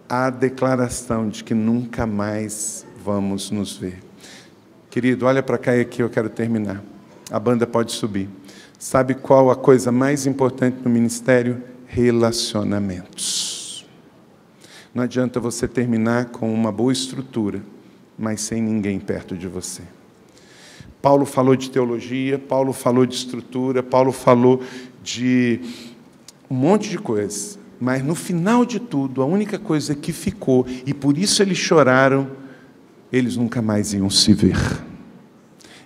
A declaração de que nunca mais vamos nos ver. Querido, olha para cá e aqui eu quero terminar. A banda pode subir. Sabe qual a coisa mais importante no ministério? Relacionamentos. Não adianta você terminar com uma boa estrutura, mas sem ninguém perto de você. Paulo falou de teologia, Paulo falou de estrutura, Paulo falou de um monte de coisas. Mas no final de tudo, a única coisa que ficou, e por isso eles choraram, eles nunca mais iam se ver.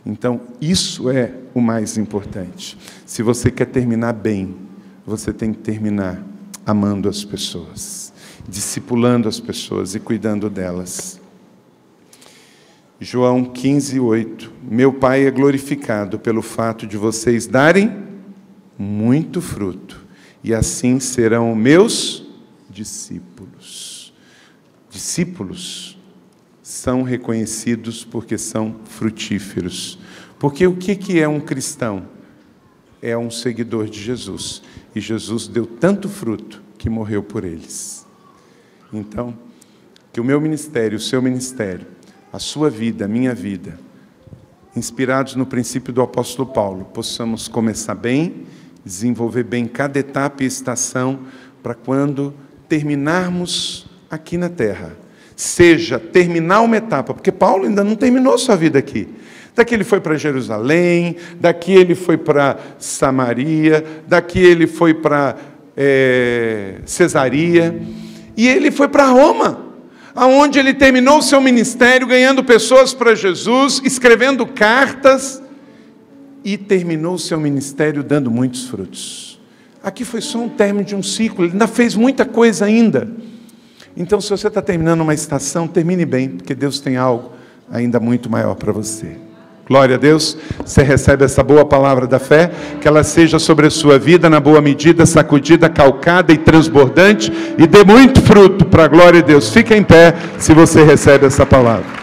Então, isso é o mais importante. Se você quer terminar bem, você tem que terminar amando as pessoas, discipulando as pessoas e cuidando delas. João 15, 8. Meu Pai é glorificado pelo fato de vocês darem muito fruto, e assim serão meus discípulos. Discípulos são reconhecidos porque são frutíferos. Porque o que é um cristão? É um seguidor de Jesus. E Jesus deu tanto fruto que morreu por eles. Então, que o meu ministério, o seu ministério, a sua vida, a minha vida, inspirados no princípio do apóstolo Paulo, possamos começar bem, desenvolver bem cada etapa e estação, para quando terminarmos aqui na terra, seja terminar uma etapa, porque Paulo ainda não terminou sua vida aqui. Daqui ele foi para Jerusalém, daqui ele foi para Samaria, daqui ele foi para Cesaria, e ele foi para Roma, aonde ele terminou o seu ministério, ganhando pessoas para Jesus, escrevendo cartas, e terminou o seu ministério dando muitos frutos. Aqui foi só um término de um ciclo, ele ainda fez muita coisa ainda. Então, se você está terminando uma estação, termine bem, porque Deus tem algo ainda muito maior para você. Glória a Deus. Você recebe essa boa palavra da fé, que ela seja sobre a sua vida, na boa medida, sacudida, calcada e transbordante, e dê muito fruto para a glória de Deus. Fique em pé, se você recebe essa palavra.